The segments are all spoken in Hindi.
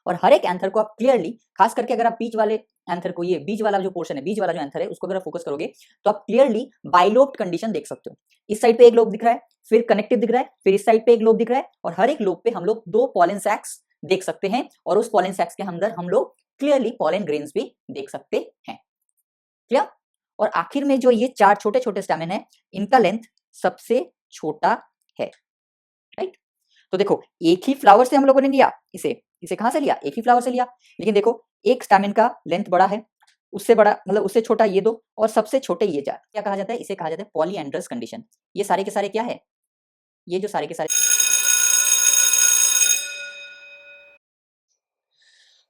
और हर एक एंथर को आप क्लियरली, खास करके अगर आप बीच वाले एंथर को, ये बीच वाला जो पोर्शन है, बीच वाला जो एंथर है, उसको अगर आप फोकस करोगे तो आप क्लियरली बाइलोब्ड कंडीशन देख सकते हो। इस साइड पे एक लोब दिख रहा है, फिर कनेक्टिव दिख रहा है, फिर इस साइड पे एक लोब दिख रहा है, और हर एक लोब पे हम लोग 2 पॉलन सैक्स देख सकते हैं, और उस पॉलन सैक्स के अंदर हम लोग क्लियरली पॉलन ग्रेन्स भी देख सकते हैं। क्लियर? और आखिर में जो ये 4 छोटे छोटे स्टैमेन है, इनका लेंथ सबसे छोटा है। राइट? तो देखो, एक ही फ्लावर से हम लोगों ने लिया इसे, कहां से लिया? एक ही फ्लावर से लिया, लेकिन देखो एक स्टैमेन का लेंथ बड़ा है, उससे बड़ा मतलब उससे छोटा ये 2, और सबसे छोटे ये 4। क्या कहा जाता है? इसे कहा जाता है पॉलीएंड्रस कंडीशन। ये सारे के सारे क्या है? ये जो सारे के सारे,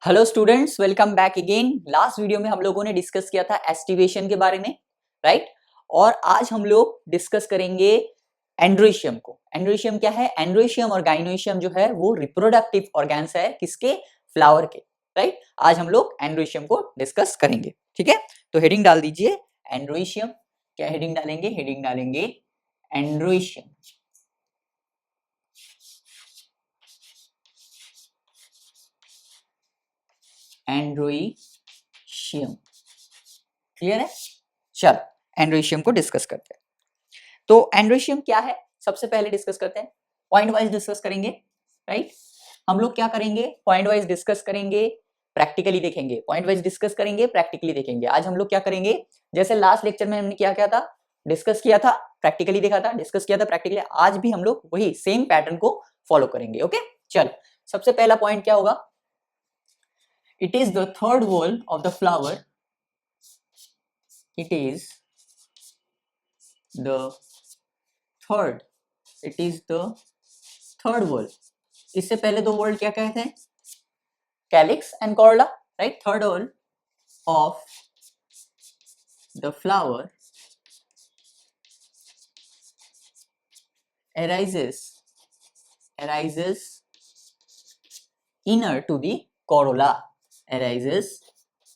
hello students, welcome back again. Last video में हम लोगों ने डिस्कस किया था एस्टिवेशन के बारे में, राइट? और आज हम लोग डिस्कस करेंगे एंड्रोशियम को। एंड्रोशियम क्या है? एंड्रोशियम और गाइनोशियम जो है वो रिप्रोडक्टिव ऑर्गन्स है, किसके? फ्लावर के, राइट? आज हम लोग एंड्रोशियम को डिस्कस करेंगे, ठीक है? तो हेडिंग डाल दीजिए एंड्रोशियम। क्या हेडिंग डालेंगे? हेडिंग डालेंगे एंड्रोशियम। एंड्रोशियम, क्लियर है? चलो एंड्रोशियम को डिस्कस करते हैं। तो एंड्रोशियम क्या है सबसे पहले डिस्कस करते हैं, पॉइंट वाइज डिस्कस करेंगे, राइट? हम लोग क्या करेंगे? पॉइंट वाइज डिस्कस करेंगे, प्रैक्टिकली देखेंगे। पॉइंट वाइज डिस्कस करेंगे, प्रैक्टिकली देखेंगे। आज हम लोग क्या करेंगे? जैसे लास्ट लेक्चर में हमने क्या किया था? डिस्कस किया था, प्रैक्टिकली देखा था, डिस्कस किया था, प्रैक्टिकली। आज भी हम लोग वही सेम पैटर्न को फॉलो करेंगे। ओके, चलो सबसे पहला पॉइंट क्या होगा? It is the third wall of the flower. It is the third, it is the third wall. इससे पहले 2 वर्ड क्या कहते हैं? Calyx and corolla, right? Third wall of the flower arises inner to the corolla, arises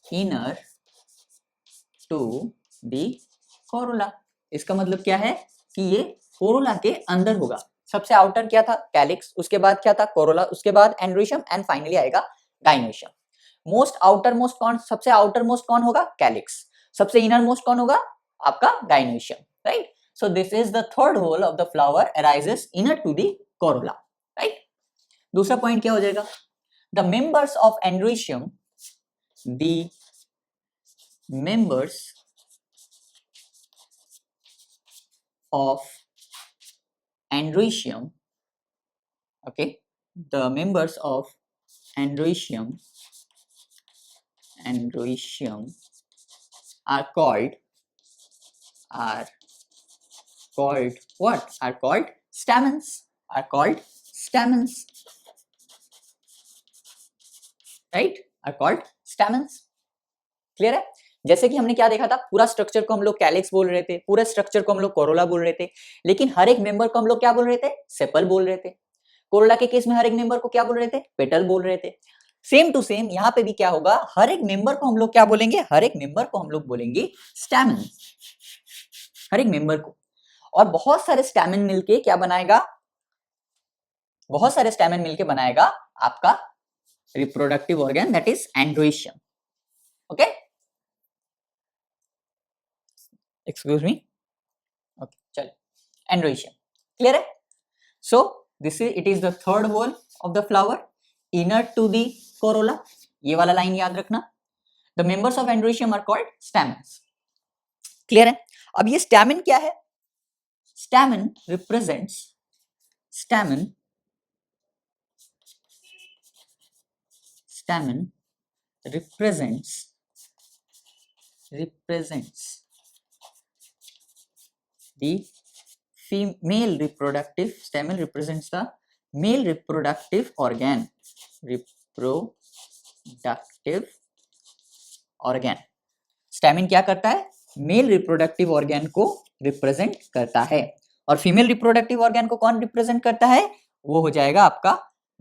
inner to the corolla। इसका मतलब क्या है कि ये कोरोला के अंदर होगा। सबसे आउटर क्या था? कैलिक्स, उसके बाद क्या था? कोरोला, उसके बाद एंड्रोशियम, एंड फाइनली आएगा गाइनोशियम। मोस्ट आउटर मोस्ट कौन? सबसे आउटर मोस्ट कौन होगा? कैलिक्स। सबसे इनर मोस्ट कौन होगा? आपका gynoecium, right? So this is the third hole of the flower arises inner to the corolla, right? दूसरा पॉइंट क्या हो जाएगा? The members of androecium, the members of androecium, okay, the members of androecium are called what? Are called stamens, are called stamens, right? are called stamens। Clear है? जैसे कि हमने क्या देखा था, पूरा स्ट्रक्चर को हम लोग कैलिक्स बोल रहे थे, पूरे स्ट्रक्चर को हम लोग कोरोला बोल रहे थे, लेकिन हर एक मेंबर को हम लोग क्या बोल रहे थे? सेपल बोल रहे थे। कोरोला के केस में हर एक मेंबर को क्या बोल रहे थे? पेटल बोल रहे थे। सेम टू सेम यहाँ पे भी क्या होगा? हर एक मेंबर को हम लोग क्या बोलेंगे? हर एक मेंबर को हम लोग बोलेंगे स्टैमेन, हर एक मेंबर को। और बहुत सारे स्टैमेन मिलके क्या बनाएगा? बहुत सारे स्टैमेन मिलके बनाएगा आपका reproductive organ, that is androecium. Okay, excuse me, okay, चलो एंड्रोशियम, क्लियर है? So this is, it is the third wall of the flower inner to the corolla. ये वाला लाइन याद रखना। The members of androecium are called stamens. Clear है? अब ये स्टैमेन क्या है? Stamen represents, stamen represents the female reproductive, stamen represents the male reproductive organ, stamen क्या करता है? मेल रिप्रोडक्टिव ऑर्गन को रिप्रेजेंट करता है। और फीमेल रिप्रोडक्टिव ऑर्गन को कौन रिप्रेजेंट करता है? वो हो जाएगा आपका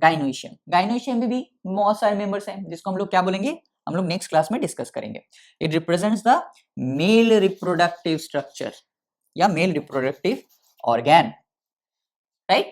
गाइनोशियम। गाइनोशियम में भी बहुत सारे मेंबर्स हैं, जिसको हम लोग क्या बोलेंगे? हम लोग नेक्स्ट क्लास में डिस्कस करेंगे। It represents the male reproductive structure या मेल रिप्रोडक्टिव ऑर्गन, राइट?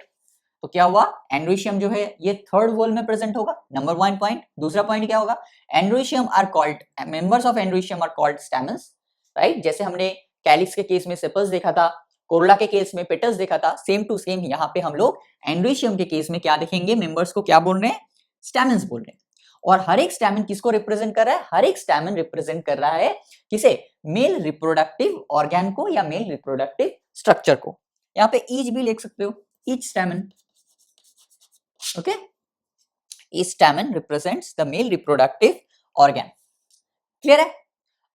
तो क्या हुआ, एंड्रोशियम जो है ये थर्ड वॉल में प्रेजेंट होगा, नंबर 1 पॉइंट। दूसरा पॉइंट क्या होगा, androecium are called, members of androecium are called stamens, right. जैसे हमने कैलिक्स के केस में सेपल्स देखा था, कोरोला के केस में पेटल्स देखा था, सेम टू सेम यहाँ पे हम लोग एंड्रोशियम के केस में क्या देखेंगे, मेंबर्स को क्या बोल रहे हैं, स्टैमेंस बोल रहे हैं। और हर एक स्टैमेन किसको रिप्रेजेंट कर रहा है, हर एक स्टैमेन रिप्रेजेंट कर रहा है किसे, मेल रिप्रोडक्टिव ऑर्गन को या मेल रिप्रोडक्टिव स्ट्रक्चर को। यहाँ पे ईच भी लिख सकते हो, each stamen, okay. Each stamen represents the male reproductive organ, clear है।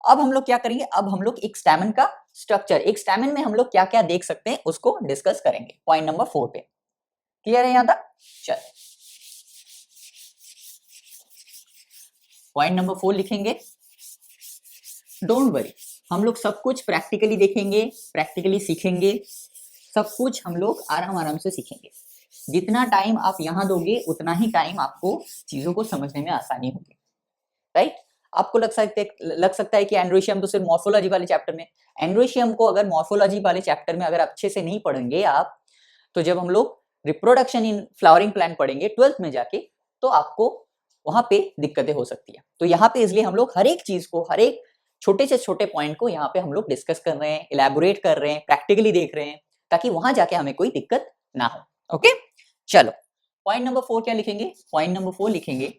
अब हम लोग क्या करेंगे, अब हम लोग एक स्टैमेन का स्ट्रक्चर, एक स्टैमेन में हम लोग क्या क्या देख सकते हैं उसको डिस्कस करेंगे पॉइंट नंबर 4 पे, क्लियर है यहाँ तक। चल पॉइंट नंबर 4 लिखेंगे, डोंट वरी, हम लोग सब कुछ प्रैक्टिकली देखेंगे, प्रैक्टिकली सीखेंगे, सब कुछ हम लोग आराम आराम से सीखेंगे। जितना टाइम आप यहाँ दोगे उतना ही टाइम आपको चीजों को समझने में आसानी होगी, राइट। आपको लग सकता है कि एंड्रोशियम तो सिर्फ मॉर्फोलॉजी वाले चैप्टर में, एंड्रोशियम को अगर मॉर्फोलॉजी वाले चैप्टर में अगर अच्छे से नहीं पढ़ेंगे आप, तो जब हम लोग रिप्रोडक्शन इन फ्लावरिंग प्लांट पढ़ेंगे 12th में जाके, तो आपको वहां पे दिक्कतें हो सकती है। तो यहाँ पे इसलिए हम लोग हर एक चीज को, हर एक छोटे से छोटे पॉइंट को यहाँ पे हम लोग डिस्कस कर रहे हैं, इलेबोरेट कर रहे हैं, प्रैक्टिकली देख रहे हैं, ताकि वहां जाके हमें कोई दिक्कत ना हो, ओके। चलो पॉइंट नंबर 4 क्या लिखेंगे, पॉइंट नंबर 4 लिखेंगे,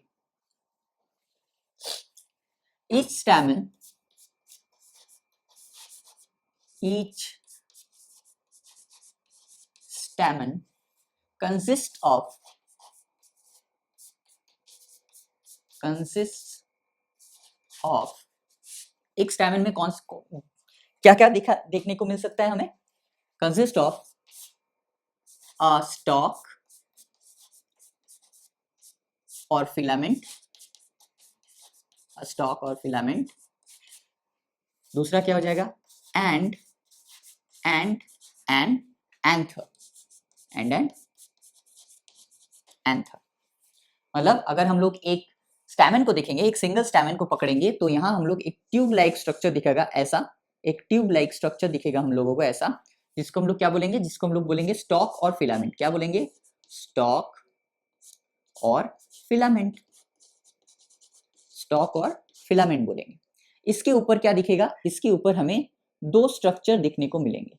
each stamen consists of एक स्टैमेन में कौन क्या क्या देखने को मिल सकता है हमें, कंसिस्ट ऑफ अ स्टॉक और फिलामेंट, स्टॉक और फिलामेंट। दूसरा क्या हो जाएगा, एंड एंथर, एंड एंथर। मतलब अगर हम लोग एक स्टैमेन को देखेंगे, एक सिंगल स्टैमेन को पकड़ेंगे, तो यहाँ हम लोग एक ट्यूब लाइक स्ट्रक्चर दिखेगा, ऐसा एक ट्यूब लाइक स्ट्रक्चर दिखेगा हम लोगों को ऐसा, जिसको हम लोग क्या बोलेंगे, जिसको हम लोग बोलेंगे स्टॉक और फिलामेंट। क्या बोलेंगे, स्टॉक और फिलामेंट, स्टॉक और फिलामेंट बोलेंगे। इसके ऊपर क्या दिखेगा, इसके ऊपर हमें दो स्ट्रक्चर दिखने को मिलेंगे,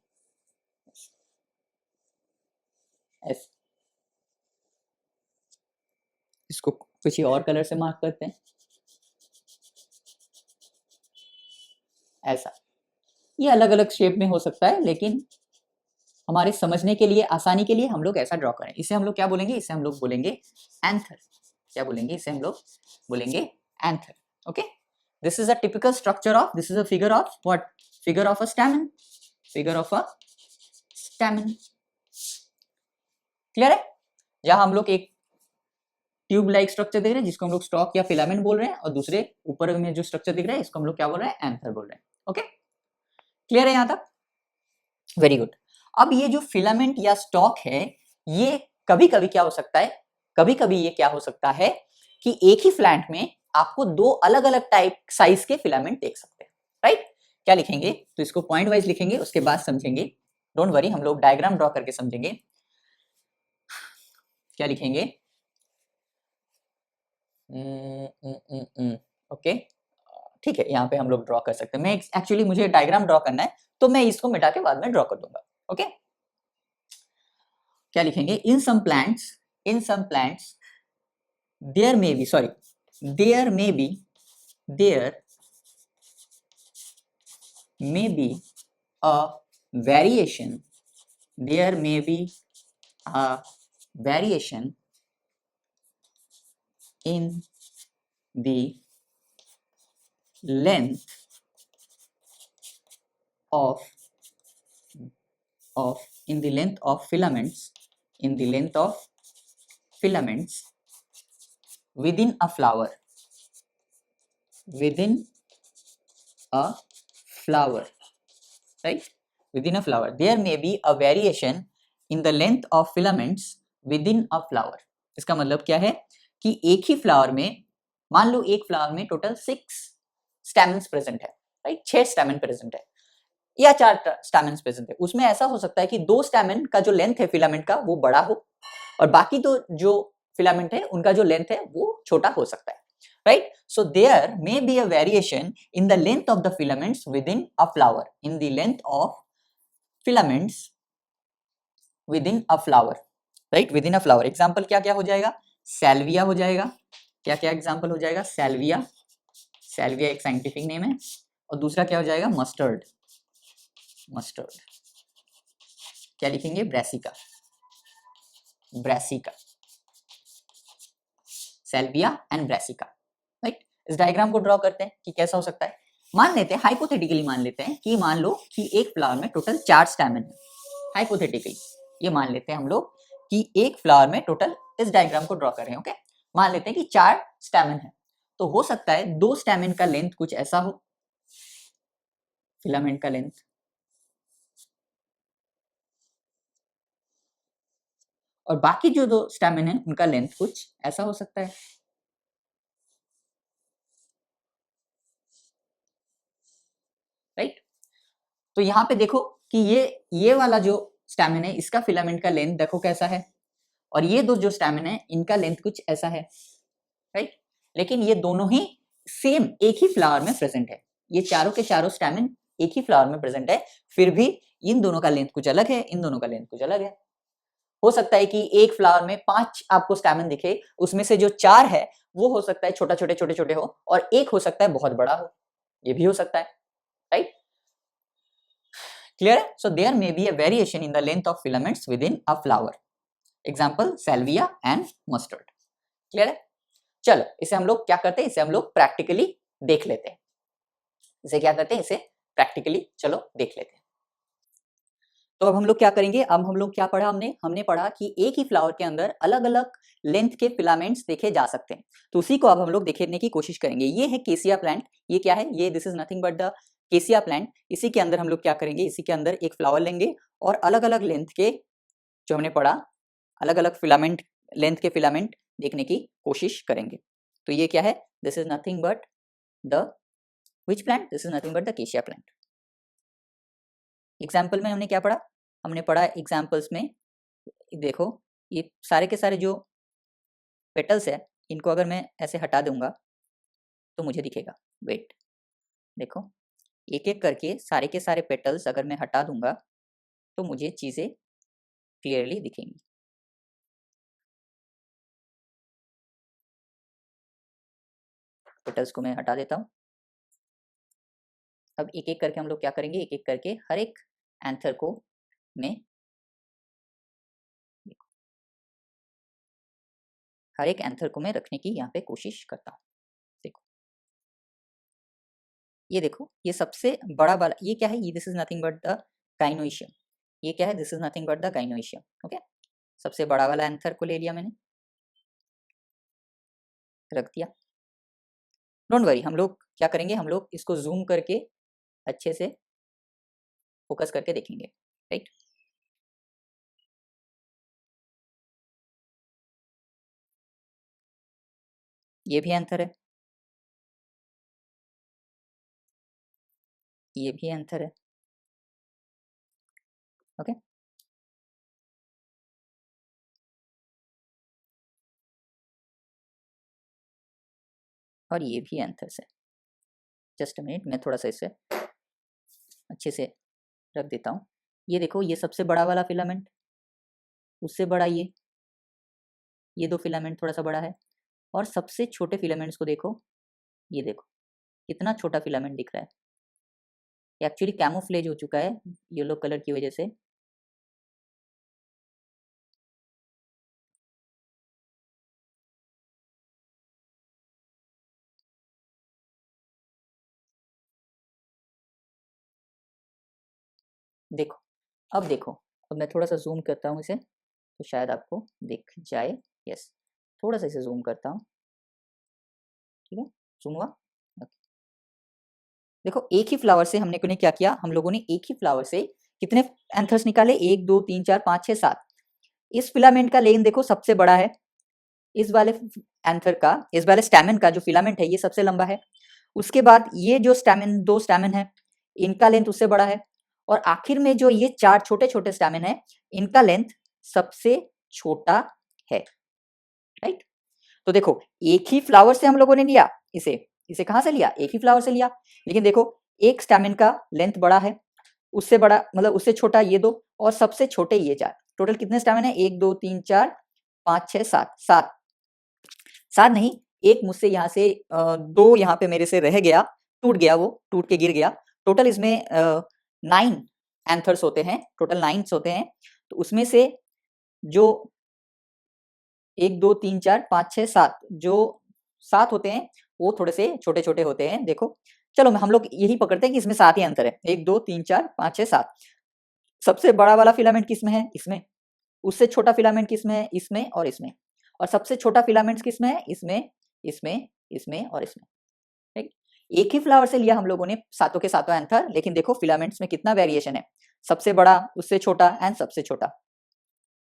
ऐसे। इसको कुछ और कलर से मार्क करते हैं, ऐसा। ये अलग अलग शेप में हो सकता है, लेकिन हमारे समझने के लिए, आसानी के लिए हम लोग ऐसा ड्रॉ करें। इसे हम लोग क्या बोलेंगे, इसे हम लोग बोलेंगे एंथर। क्या बोलेंगे, इसे हम लोग बोलेंगे anther, okay. This is a typical structure of, this is a figure of what, figure of a stamen, figure of a stamen, clear है। जहां हम लोग एक ट्यूब लाइक स्ट्रक्चर देख रहे हैं जिसको हम लोग स्टॉक या फिलामेंट बोल रहे हैं, और दूसरे ऊपर में जो स्ट्रक्चर दिख रहा है इसको हम लोग क्या बोल रहे हैं, एंथर बोल रहे हैं, ओके। क्लियर है यहां तक, वेरी गुड। अब ये जो फिलामेंट या स्टॉक है, ये कभी कभी क्या हो सकता है, कभी कभी ये क्या हो सकता है कि एक ही प्लांट में आपको दो अलग अलग टाइप साइज के फिलामेंट देख सकते हैं, राइट। क्या लिखेंगे, तो इसको पॉइंट वाइज लिखेंगे, उसके बाद समझेंगे, डोंट वरी, हम लोग डायग्राम ड्रॉ करके समझेंगे। क्या लिखेंगे, ओके, ठीक है, यहाँ पे हम लोग ड्रॉ कर सकते हैं। मैं एक्चुअली मुझे डायग्राम ड्रॉ करना है, तो मैं इसको मिटा के बाद में ड्रॉ कर दूंगा, ओके। क्या लिखेंगे, in some plants there may be, sorry, there may be a variation, there may be a variation in the length of filaments, in the length of filaments within a flower, right, within a flower there may be a variation in the length of filaments within a flower। इसका मतलब क्या है कि एक ही फ्लावर में, मान लो एक फ्लावर में टोटल 6 स्टैमेंस प्रेजेंट है, राइट, 6 स्टैमेन प्रेजेंट है या 4 स्टैमेंस प्रेजेंट है। उसमें ऐसा हो सकता है कि 2 स्टैमेन का जो लेंथ है फिलामेंट का वो बड़ा हो, और बाकी तो जो फिलामेंट है उनका जो लेंथ है वो छोटा हो सकता है, right? So there may be a variation in the length of the filaments within a flower, in the length of filaments within a flower, right? Within a flower example क्या क्या हो जाएगा? सैल्विया हो जाएगा। क्या क्या एग्जाम्पल हो जाएगा? सैल्विया, सैल्विया एक साइंटिफिक नेम है। और दूसरा क्या हो जाएगा? Mustard, mustard. क्या लिखेंगे? Brassica, brassica, salvia and brassica, right? इस डायग्राम को ड्रॉ करते हैं कि कैसा हो सकता है। मान लेते हैं, हाइपोथेटिकली मान लेते हैं कि मान लो कि एक फ्लावर में टोटल 4 स्टैमेन है। हाइपोथेटिकली ये मान लेते हैं हम लोग कि एक फ्लावर में टोटल, इस डायग्राम को ड्रॉ कर रहे हैं, ओके? मान लेते हैं कि 4 स्टैमेन है, तो हो सकता है 2 स्टैमेन का लेंथ कुछ ऐसा हो, फिलामेंट का लेंथ, और बाकी जो 2 स्टैमेन है उनका लेंथ कुछ ऐसा हो सकता है, राइट? तो यहाँ पे देखो कि ये वाला जो स्टैमिन है इसका फिलामेंट का लेंथ देखो कैसा है, और ये दो जो स्टैमिन है इनका लेंथ कुछ ऐसा है, राइट? लेकिन ये दोनों ही सेम एक ही फ्लावर में प्रेजेंट है, ये चारों के चारों स्टैमिन एक ही फ्लावर में प्रेजेंट है, फिर भी इन दोनों का लेंथ कुछ अलग है, इन दोनों का लेंथ कुछ अलग है। हो सकता है कि एक फ्लावर में 5 आपको स्टैमिन दिखे, उसमें से जो 4 है वो हो सकता है छोटा छोटे छोटे छोटे हो, और एक हो सकता है बहुत बड़ा हो, ये भी हो सकता है, right? Clear? So there may be a variation in the length of filaments within a flower. Example salvia and mustard. Clear है? चलो इसे हम लोग क्या करते हैं, इसे हम लोग प्रैक्टिकली देख लेते हैं। इसे क्या करते हैं, इसे प्रैक्टिकली चलो देख लेते हैं। तो अब हम लोग क्या करेंगे, अब हम लोग क्या पढ़ा, हमने पढ़ा कि एक ही फ्लावर के अंदर अलग अलग लेंथ के फिलामेंट्स देखे जा सकते हैं, तो उसी को अब हम लोग देखने की कोशिश करेंगे। ये है केसिया प्लांट, ये क्या है, ये this is nothing but the केसिया प्लांट। इसी के अंदर हम लोग क्या करेंगे, इसी के अंदर एक फ्लावर लेंगे और अलग अलग लेंथ के, जो हमने पढ़ा, अलग अलग फिलामेंट, लेंथ के फिलामेंट देखने की कोशिश करेंगे। तो ये क्या है, this is nothing but the which plant, this is nothing but the केसिया प्लांट। एग्जाम्पल में हमने क्या पढ़ा, हमने पढ़ा एग्जाम्पल्स में, देखो ये सारे के सारे जो पेटल्स है इनको अगर मैं ऐसे हटा दूंगा तो मुझे दिखेगा, वेट देखो, एक एक करके सारे के सारे पेटल्स अगर मैं हटा दूंगा तो मुझे चीजें क्लियरली दिखेंगी। पेटल्स को मैं हटा देता हूँ। अब एक एक करके हम लोग क्या करेंगे, एक एक करके हर एक एंथर को मैं, हर एक एंथर को मैं रखने की यहाँ पे कोशिश करता हूँ। देखो ये देखो, ये सबसे बड़ा वाला ये क्या है, ये this is nothing but the gynoecium. ये क्या है, this is nothing but the gynoecium, okay? सबसे बड़ा वाला एंथर को ले लिया मैंने, रख दिया। डोंट वरी, हम लोग क्या करेंगे, हम लोग इसको जूम करके अच्छे से फोकस करके देखेंगे, राइट? ये भी आंसर है, ये भी आंसर है, ओके? और ये भी आंसर है। जस्ट अ मिनट, मैं थोड़ा सा इसे अच्छे से रख देता हूँ। ये देखो, ये सबसे बड़ा वाला फिलामेंट, उससे बड़ा ये दो फिलामेंट थोड़ा सा बड़ा है, और सबसे छोटे फिलामेंट्स को देखो, ये देखो कितना छोटा फिलामेंट दिख रहा है। एक्चुअली कैमोफ्लेज हो चुका है येलो कलर की वजह से। देखो, अब देखो, अब मैं थोड़ा सा जूम करता हूँ इसे तो शायद आपको दिख जाए। यस, थोड़ा सा इसे जूम करता हूँ, ठीक है? जूम हुआ, ओके। देखो एक ही फ्लावर से हमने क्या किया, हम लोगों ने एक ही फ्लावर से कितने एंथर्स निकाले, 1 2 3 4 5 6 7। इस फिलामेंट का लेन देखो सबसे बड़ा है, इस वाले एंथर का, इस वाले स्टैमेन का जो फिलामेंट है ये सबसे लंबा है। उसके बाद ये जो स्टैमेन, 2 स्टैमेन है, इनका लेंथ उससे बड़ा है, और आखिर में जो ये 4 छोटे छोटे स्टैमेन है इनका लेंथ सबसे छोटा है, राइट। तो देखो एक ही फ्लावर से हम लोगों ने लिया इसे, इसे कहां से लिया, एक ही फ्लावर से लिया, लेकिन देखो एक स्टैमेन का लेंथ बड़ा है, उससे बड़ा मतलब उससे छोटा ये दो, और सबसे छोटे ये चार। टोटल कितने स्टैमेन है, 1 2 3 4 5 6 7, सात नहीं, एक मुझसे यहाँ से दो यहाँ पे मेरे से रह गया, टूट गया, वो टूट के गिर गया। टोटल इसमें 9 एंथर्स होते हैं, टोटल 9 होते हैं। तो उसमें से जो 1 2 3 4 5 6 7 जो 7 होते हैं वो थोड़े से छोटे छोटे होते हैं। देखो चलो हम लोग यही पकड़ते हैं कि इसमें 7 ही अंतर है, 1 2 3 4 5 6 7। सबसे बड़ा वाला फिलामेंट किसमें है, इसमें। उससे छोटा फिलामेंट किसमें है, इसमें और इसमें। और सबसे छोटा फिलामेंट किसमें है, इसमें, इसमें, इसमें और इसमें। ठीक, एक ही फ्लावर से लिया हम लोगों ने सातों के सातों एंथर, लेकिन देखो फिलामेंट्स में कितना वेरिएशन है, सबसे बड़ा, उससे छोटा एंड सबसे छोटा।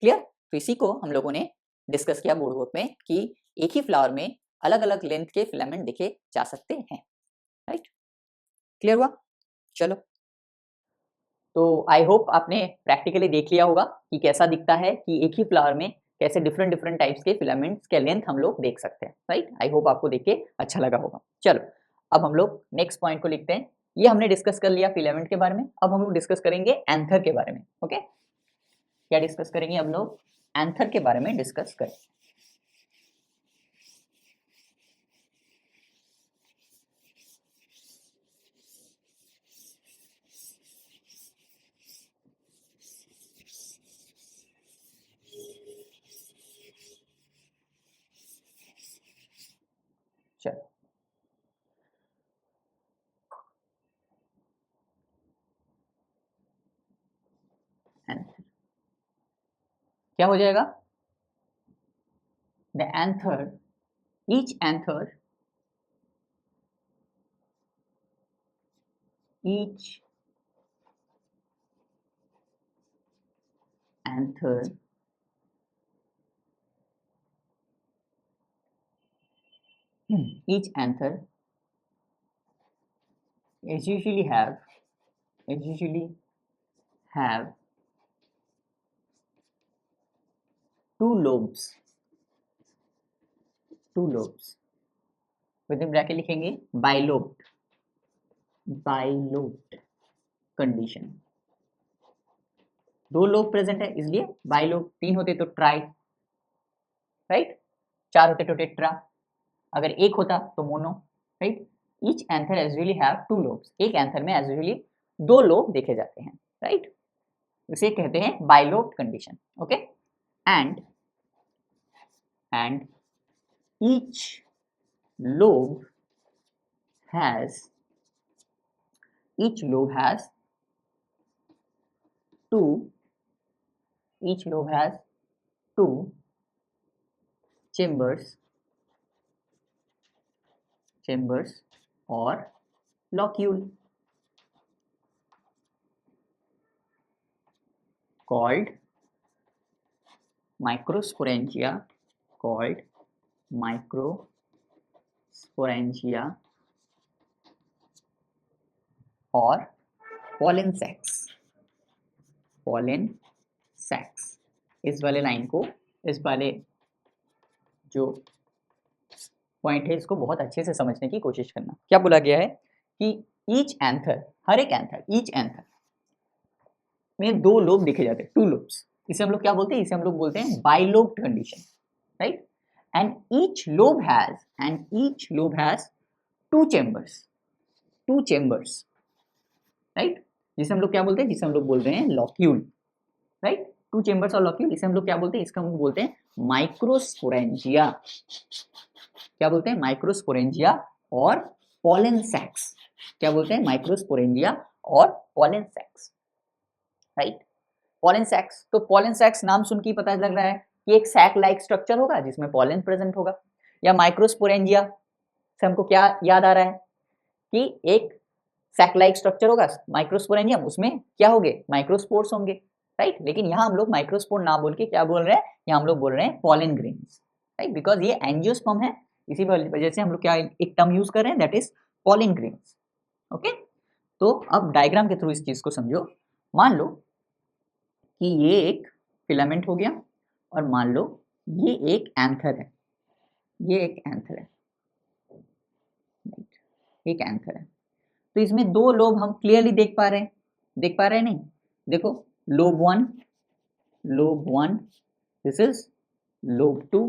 क्लियर। तो इसी को हम लोगों ने डिस्कस किया बोर्ड वर्क में कि एक ही फ्लावर में अलग अलग लेंथ के फिलामेंट देखे जा सकते हैं, राइट। क्लियर हुआ। चलो, तो आई होप आपने प्रैक्टिकली देख लिया होगा कि कैसा दिखता है कि एक ही फ्लावर में कैसे डिफरेंट डिफरेंट टाइप्स के फिलामेंट्स के लेंथ हम लोग देख सकते हैं, राइट। आई होप आपको देख के अच्छा लगा होगा। चलो अब हम लोग नेक्स्ट पॉइंट को लिखते हैं। ये हमने डिस्कस कर लिया फिलामेंट के बारे में, अब हम लोग डिस्कस करेंगे एंथर के बारे में। ओके, क्या डिस्कस करेंगे हम लोग, एंथर के बारे में डिस्कस करें। चलो एंथर क्या हो जाएगा, the anther, each anther, each anther each anther is usually have two lobes, with in bracket लिखेंगे बाइलोब्ड कंडीशन। दो लोब प्रेजेंट है इसलिए बाइलोब, तीन होते तो ट्राई, राइट, चार होते तो टेट्रा, अगर एक होता तो mono, right. Each anther as usually have two lobes, एक एंथर में एज यूजुअली दो लोब देखे जाते हैं, राइट। इसे कहते हैं bilobed condition. Okay, and each lobe has two chambers or locule called microsporangia और pollen sacs। इस वाले लाइन को, इस वाले जो पॉइंट है इसको बहुत अच्छे से समझने की कोशिश करना। क्या बोला गया है कि ईच एंथर, हर एक एंथर, ईच एंथर में दो लोब देखे जाते हैं, टू लोब्स। इसे हम लोग क्या बोलते हैं, इसे हम लोग बोलते हैं bilobed condition, right. And each lobe has two chambers, right, जिसे हम लोग क्या बोलते हैं, जिसे हम लोग बोल रहे हैं लॉक्यूल, राइट। टू चेम्बर्स और लॉक्यूल, इसे हम लोग क्या बोलते हैं, इसका हम लोग बोलते हैं माइक्रोस्पोरेंजिया। क्या बोलते हैं, माइक्रोस्पोरेंजिया और पॉलन सैक्स। क्या बोलते हैं, माइक्रोस्पोरेंजिया और पॉलन सैक्स, राइट। पॉलन सैक्स, तो पॉलन सैक्स नाम सुन के पता लग रहा है कि एक सैक लाइक स्ट्रक्चर होगा जिसमें पॉलन प्रेजेंट होगा। या माइक्रोस्पोरेंजिया से हमको क्या याद आ रहा है कि एक सैक लाइक स्ट्रक्चर होगा माइक्रोस्पोरेंजियम, उसमें क्या होंगे, माइक्रोस्पोर्स होंगे, राइट। लेकिन यहाँ हम लोग माइक्रोस्पोर ना बोल के क्या बोल रहे हैं, यहाँ हम लोग बोल रहे हैं पॉलन ग्रेन्स, राइट, बिकॉज ये एंजियोस्पर्म है, इसी वजह से हम लोग क्या एक टर्म यूज कर रहे हैं, that is pollen grains. Okay, तो अब डायग्राम के थ्रू इस चीज को समझो। मान लो कि ये एक फिलामेंट हो गया, और मान लो ये एक एंथर है, ये एक एंथर है, एक एंथर है। तो इसमें दो लोब हम क्लियरली देख पा रहे हैं, देख पा रहे हैं नहीं? देखो lobe 1, lobe 1, this is lobe 2,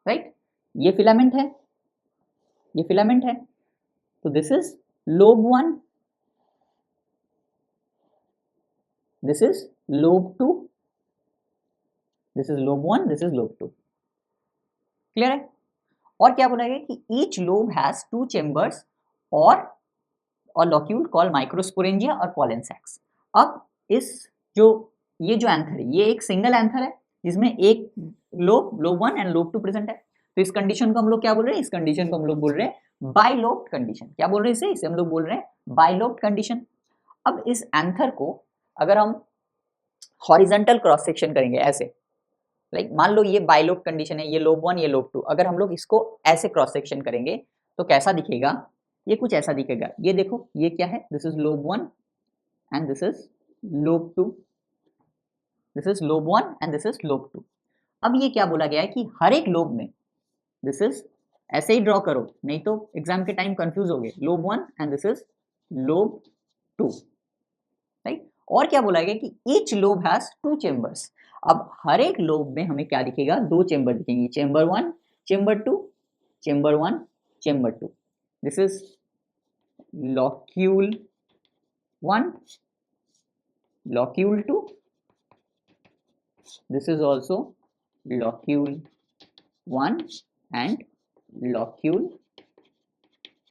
right? ये फिलामेंट है, ये फिलामेंट है, तो this is lobe 1, this is lobe 2, this is lobe 1, this is lobe 2। Clear है? और क्या बोला गया कि ईच लोब हैज 2 चेम्बर्स और लॉक्यूल कॉल्ड माइक्रोस्पोरेंजिया और पॉलन सैक्स। अब इस ये जो एंथर है, ये एक सिंगल एंथर है जिसमें एक लोब 1 एंड लोब 2 प्रेजेंट है। तो इस कंडीशन को हम लोग क्या बोल रहे हैं? इस कंडीशन को हम लोग बोल रहे हैं बाइलोब्ड कंडीशन। क्या बोल रहे हैं इसे हम लोग बोल रहे हैं बाइलोब्ड कंडीशन। अब इस एंथर को अगर हम हॉरिजॉन्टल क्रॉस सेक्शन करेंगे ऐसे, लाइक मान लो ये बाइलोब्ड कंडीशन है, ये लोब 1, ये लोब 2, अगर हम लोग इसको ऐसे क्रॉस सेक्शन करेंगे तो कैसा दिखेगा? ये कुछ ऐसा दिखेगा। ये देखो, ये क्या है? This is lobe 1 and this is lobe 2, this is lobe 1 and this is lobe 2। अब ये क्या बोला गया है कि हर एक लोब में, दिस इज ऐसे ही ड्रॉ करो, नहीं तो एग्जाम के टाइम कंफ्यूज हो गए, lobe 1 and this is lobe 2, right? और क्या बोला गया कि ईच लोब हैज 2 चेम्बर्स। अब हर एक लोब में हमें क्या दिखेगा? 2 चेम्बर दिखेंगे, chamber 1, chamber 2, chamber 1, chamber 2। This is locule 1, locule 2, this is also locule 1 and locule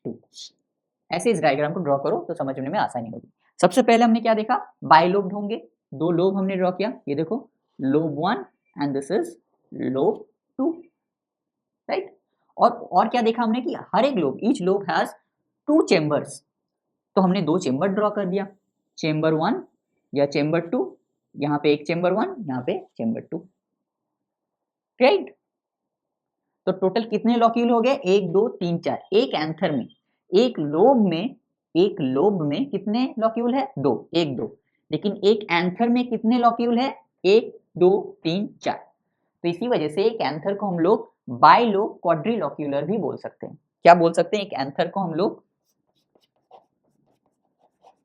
2। ऐसे इस डायग्राम को ड्रॉ करो तो समझने में आसानी होगी। सबसे पहले हमने क्या देखा? बाइलोब्ड होंगे, दो लोब हमने ड्रॉ किया, ये देखो lobe 1 and this is lobe 2, right? और क्या देखा हमने कि हर एक lobe, each lobe has 2 chambers, तो हमने 2 चेम्बर ड्रॉ कर दिया, चेम्बर 1 या चेम्बर 2, यहाँ पे एक चेम्बर 1, यहाँ पे चेम्बर 2, राइट? तो टोटल कितने लॉक्यूल हो गए? 1 2 3 4। एक एंथर में, एक लोब में कितने लॉक्यूल है? 2, 1 2। लेकिन एक एंथर में कितने लॉक्यूल है? 1 2 3 4। तो इसी वजह से एक एंथर को हम लोग बाइलोब क्वाड्रिलॉक्यूलर भी बोल सकते हैं। क्या बोल सकते हैं? एक एंथर को हम लोग,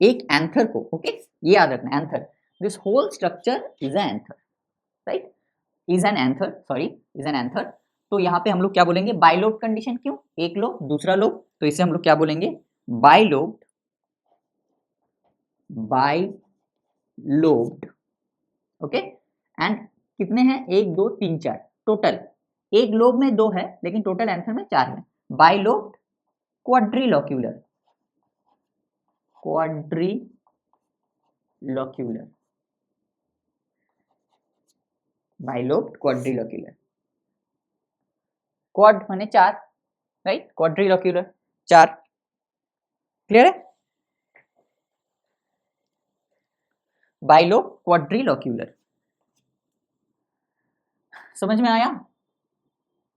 एक एंथर को, ओके, ये याद रखना, anther, this whole structure is an anther, right? Is an anther, sorry, is an anther. तो यहाँ पे हम लोग क्या बोलेंगे? Bilobed condition. क्यों? एक लोब, दूसरा लोब, तो इसे हम लोग क्या बोलेंगे? Bilobed, bilobed, okay. एंड कितने हैं? 1 2 3 4, टोटल एक लोब में 2 है लेकिन टोटल एंथर में 4 है। बाइलोब्ड क्वाड्रिलॉक्यूलर, क्वाड्रिलॉक्यूलर, बाइलोब्ड क्वाड्रिलॉक्यूलर, क्वाड माने 4, राइट? क्वाड्रिलॉक्यूलर 4। क्लियर है? बाइलोब क्वाड्रिलॉक्यूलर, समझ में आया?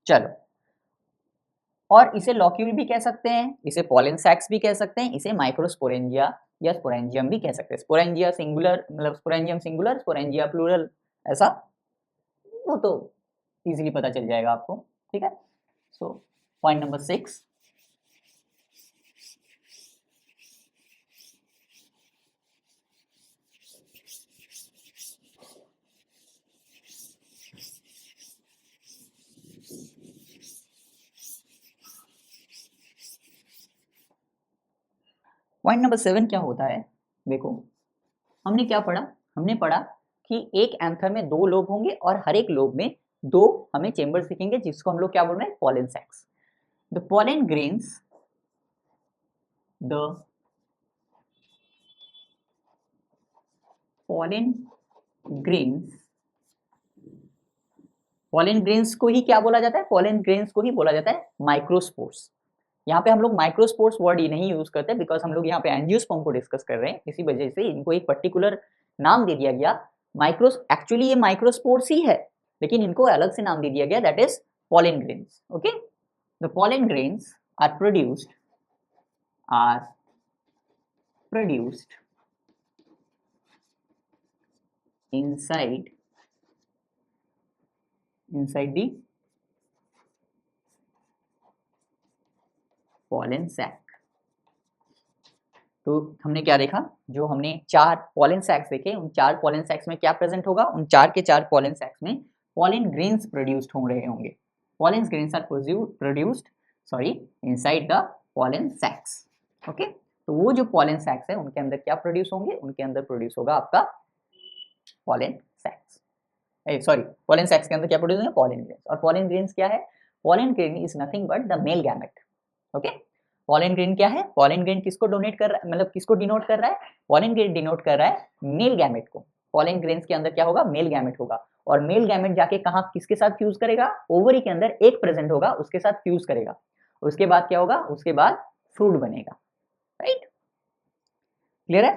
चलो, और इसे लॉक्यूल भी कह सकते हैं, इसे पॉलन सैक्स भी कह सकते हैं, इसे माइक्रोस्पोरेंजिया या स्पोरेंजियम भी कह सकते हैं। स्पोरेंजिया सिंगुलर, मतलब स्पोरेंजियम सिंगुलर, स्पोरेंजिया प्लूरल, ऐसा वो तो इजीली पता चल जाएगा आपको, ठीक है? So point number 6, point number 7 क्या होता है? देखो, हमने क्या पढ़ा? हमने पढ़ा कि एक एंथर में 2 लोब होंगे और हर एक लोब में 2 हमें चेम्बर्स दिखेंगे, जिसको हम लोग क्या बोल रहे हैं? Pollen sacs. The pollen grains, the pollen grains, pollen grains को ही क्या बोला जाता है? पॉलन ग्रेन्स को ही बोला जाता है माइक्रोस्पोर्स। यहाँ पे हम लोग माइक्रोस्पोर्स वर्ड ही नहीं यूज करते बिकॉज हम लोग यहाँ पे एंजियोस्पर्म को डिस्कस कर रहे हैं, इसी वजह से इनको एक पर्टिकुलर नाम दे दिया गया। एक्चुअली ये माइक्रोस्पोर्स ही है लेकिन इनको अलग से नाम दे दिया गया, that is pollen grains, okay. The pollen grains are produced inside the pollen sac। तो हमने क्या देखा, जो हमने 4 पॉलन सैक्स देखे, उन 4 पॉलन सैक्स में क्या प्रेजेंट होगा, उन 4 के 4 पॉलन सैक्स में पॉलन ग्रेन्स प्रोड्यूस्ड हो रहे होंगे। Pollen grains are produced inside the pollen sacs. Okay, तो वो जो पॉलन सैक्स है उनके अंदर क्या प्रोड्यूस होंगे, उनके अंदर प्रोड्यूस होगा आपका पॉलन सैक्स। सॉरी, पॉलन सैक्स के अंदर क्या प्रोड्यूस होंगे, पॉलन ग्रेन्स। और पॉलन ग्रेन्स क्या है, pollen grain is nothing but the male gamete. Okay, pollen grain क्या है, पॉलन ग्रेन किसको डोनेट कर रहा है, मतलब किसको डिनोट कर रहा है, पॉलन ग्रेन डिनोट कर रहा है मेल गैमेट को। पॉलन ग्रेन्स के अंदर क्या होगा, मेल गैमेट होगा, और मेल गैमेट जाके कहां किसके साथ फ्यूज करेगा, ओवरी के अंदर एक प्रेजेंट होगा उसके साथ फ्यूज करेगा। उसके बाद क्या होगा, उसके बाद फ्रूट बनेगा। राइट, क्लियर है।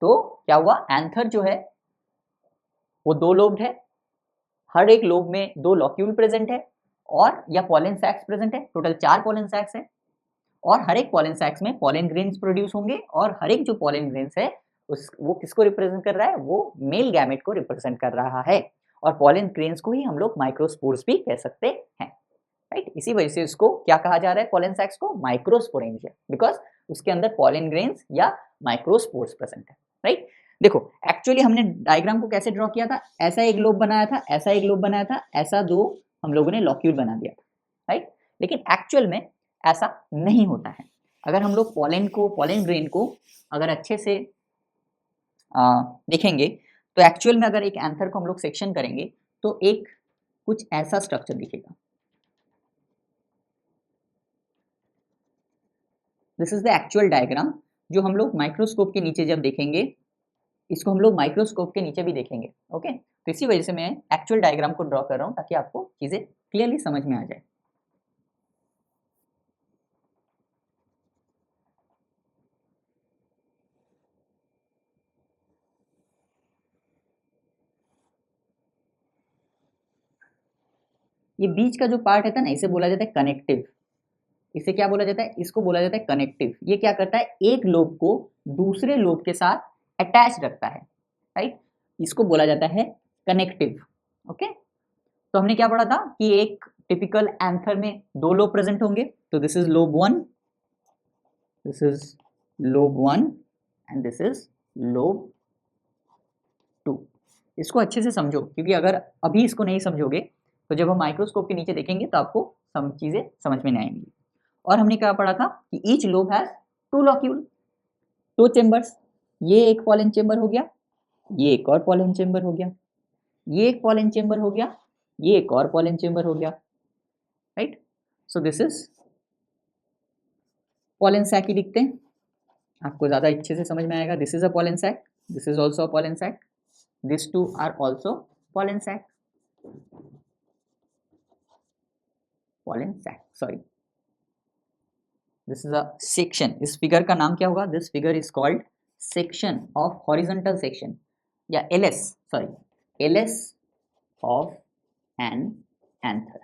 तो क्या हुआ, एंथर जो है वो 2 लोब्ड है, हर एक लोब में 2 लॉक्यूल प्रेजेंट है और या पॉलन सैक्स प्रेजेंट है। टोटल 4 पॉलन सैक्स है और हर एक पॉलन सैक्स में पॉलन ग्रेन्स प्रोड्यूस होंगे, और हर एक जो पॉलन ग्रेन्स है वो किसको रिप्रेजेंट कर रहा है, वो मेल गैमेट को रिप्रेजेंट कर रहा है। और पॉलन ग्रेन्स को ही हम लोग माइक्रोस्पोर्स भी कह सकते हैं। राइट, इसी वजह से इसको क्या कहा जा रहा है, पॉलन सैक्स को माइक्रोस्पोरेंजिया, बिकॉज उसके अंदर पॉलन ग्रेन्स या माइक्रोस्पोर्स प्रेजेंट है। राइट, देखो एक्चुअली हमने डायग्राम को कैसे ड्रॉ किया था, ऐसा एक लोब बनाया था, ऐसा एक लोब बनाया था, ऐसा 2 हम लोगों ने लॉक्यूल बना दिया था। राइट, लेकिन एक्चुअल में ऐसा नहीं होता है। अगर हम लोग पॉलन ग्रेन को अगर अच्छे से देखेंगे तो एक्चुअल में अगर एक एंथर को हम लोग सेक्शन करेंगे तो एक कुछ ऐसा स्ट्रक्चर दिखेगा। This is the actual diagram जो हम लोग माइक्रोस्कोप के नीचे जब देखेंगे, इसको हम लोग माइक्रोस्कोप के नीचे भी देखेंगे। ओके, तो इसी वजह से मैं एक्चुअल डायग्राम को ड्रॉ कर रहा हूं ताकि आपको चीजें क्लियरली समझ में आ जाए। ये बीच का जो पार्ट है ना, इसे बोला जाता है कनेक्टिव। इसे क्या बोला जाता है, इसको बोला जाता है कनेक्टिव। ये क्या करता है, एक लोब को दूसरे लोब के साथ अटैच रखता है। राइट, इसको बोला जाता है कनेक्टिव। ओके, तो हमने क्या पढ़ा था कि एक टिपिकल एंथर में 2 लोब प्रेजेंट होंगे। तो this is lobe 1, this is lobe 1 and this is lobe 2। इसको अच्छे से समझो, क्योंकि अगर अभी इसको नहीं समझोगे तो जब हम माइक्रोस्कोप के नीचे देखेंगे तो आपको सब चीजें समझ में नहीं आएंगी। और हमने क्या पढ़ा था कि each lobe has 2 locule, 2 chambers. ये एक पॉलन चेंबर हो गया, ये एक और पॉलन चेंबर हो गया, ये एक पॉलन चेंबर हो गया, ये एक और पॉलन चेंबर हो गया। Right, so this is pollen sac ही लिखते हैं, आपको ज्यादा अच्छे से समझ में आएगा। This is a pollen sac, this is also a pollen sac, this 2 are also pollen sac. Pollen sac, sorry, this is a section. इस फिगर का नाम क्या होगा, this figure is called section of horizontal section, या LS, sorry LS of an anther.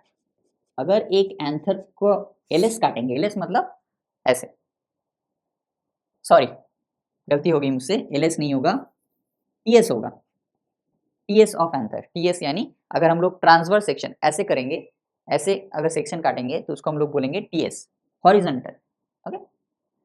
अगर एक एंथर को एलएस काटेंगे, एलएस मतलब ऐसे, सॉरी गलती हो गई मुझसे, एलएस नहीं होगा, टीएस होगा, टीएस ऑफ एंथर। टीएस यानी अगर हम लोग ट्रांसवर्स सेक्शन ऐसे करेंगे, ऐसे अगर सेक्शन काटेंगे तो उसको हम लोग बोलेंगे टीएस, हॉरिजॉन्टल। ओके,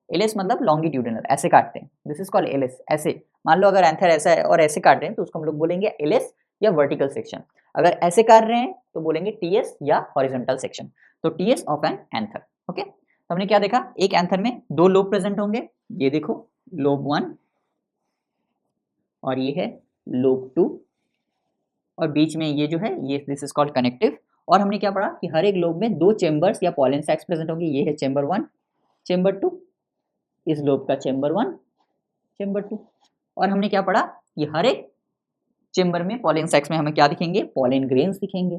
एलएस मतलब लॉन्गिट्यूडिनल, ऐसे काटते हैं, दिस इज कॉल्ड एलएस। ऐसे मान लो अगर एंथर ऐसा है और ऐसे काट रहे हैं तो उसको हम लोग बोलेंगे एलएस या वर्टिकल सेक्शन। अगर ऐसे काट रहे हैं तो बोलेंगे टीएस या हॉरिजॉन्टल सेक्शन। तो TS of an anther. Okay, तो हमने क्या देखा, एक एंथर में 2 लोब प्रेजेंट होंगे, ये देखो लोब 1 और ये है लोब 2, और बीच में ये जो है ये दिस इज कॉल्ड कनेक्टिव। और हमने क्या पढ़ा कि हर एक लोब में 2 चेंबर्स या पॉलन सैक्स प्रेजेंट होंगे, ये है चेंबर 1, चेंबर 2, इस लोब का चेंबर 1, चेंबर 2। और हमने क्या पढ़ा कि हर एक चेंबर में पॉलन सैक्स में हमें क्या दिखेंगे, पॉलन ग्रेन्स दिखेंगे।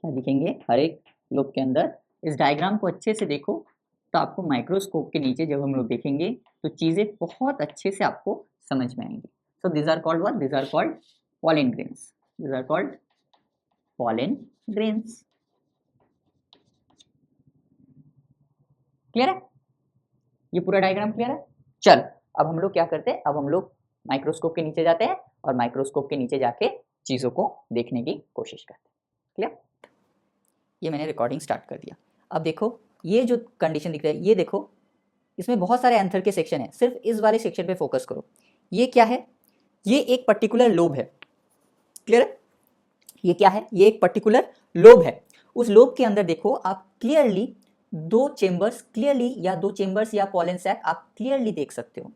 क्या दिखेंगे हर एक लोब के अंदर। इस डायग्राम को अच्छे से देखो तो आपको माइक्रोस्कोप के नीचे जब हम लोग देखेंगे तो चीजें बहुत अच्छे से आपको समझ में आएंगी। So this are called what, this are called pollen grains, this are called pollen grains. Clear है, ये पूरा डायग्राम क्लियर है। चल अब हम लोग क्या करते हैं, अब हम लोग माइक्रोस्कोप के नीचे जाते हैं और माइक्रोस्कोप के नीचे जाके चीज़ों को देखने की कोशिश करते हैं। क्लियर? ये मैंने रिकॉर्डिंग स्टार्ट कर दिया। अब देखो ये जो कंडीशन दिख रहा है, ये देखो इसमें बहुत सारे एंथर के सेक्शन है, सिर्फ इस वाले सेक्शन पे फोकस करो। ये क्या है, ये एक पर्टिकुलर लोब है। क्लियर है? ये क्या है, ये एक पर्टिकुलर लोब है। उस लोब के अंदर देखो आप क्लियरली दो चेंबर्स क्लियरली, या दो चेंबर्स या पॉलन सैक आप क्लियरली देख सकते हो।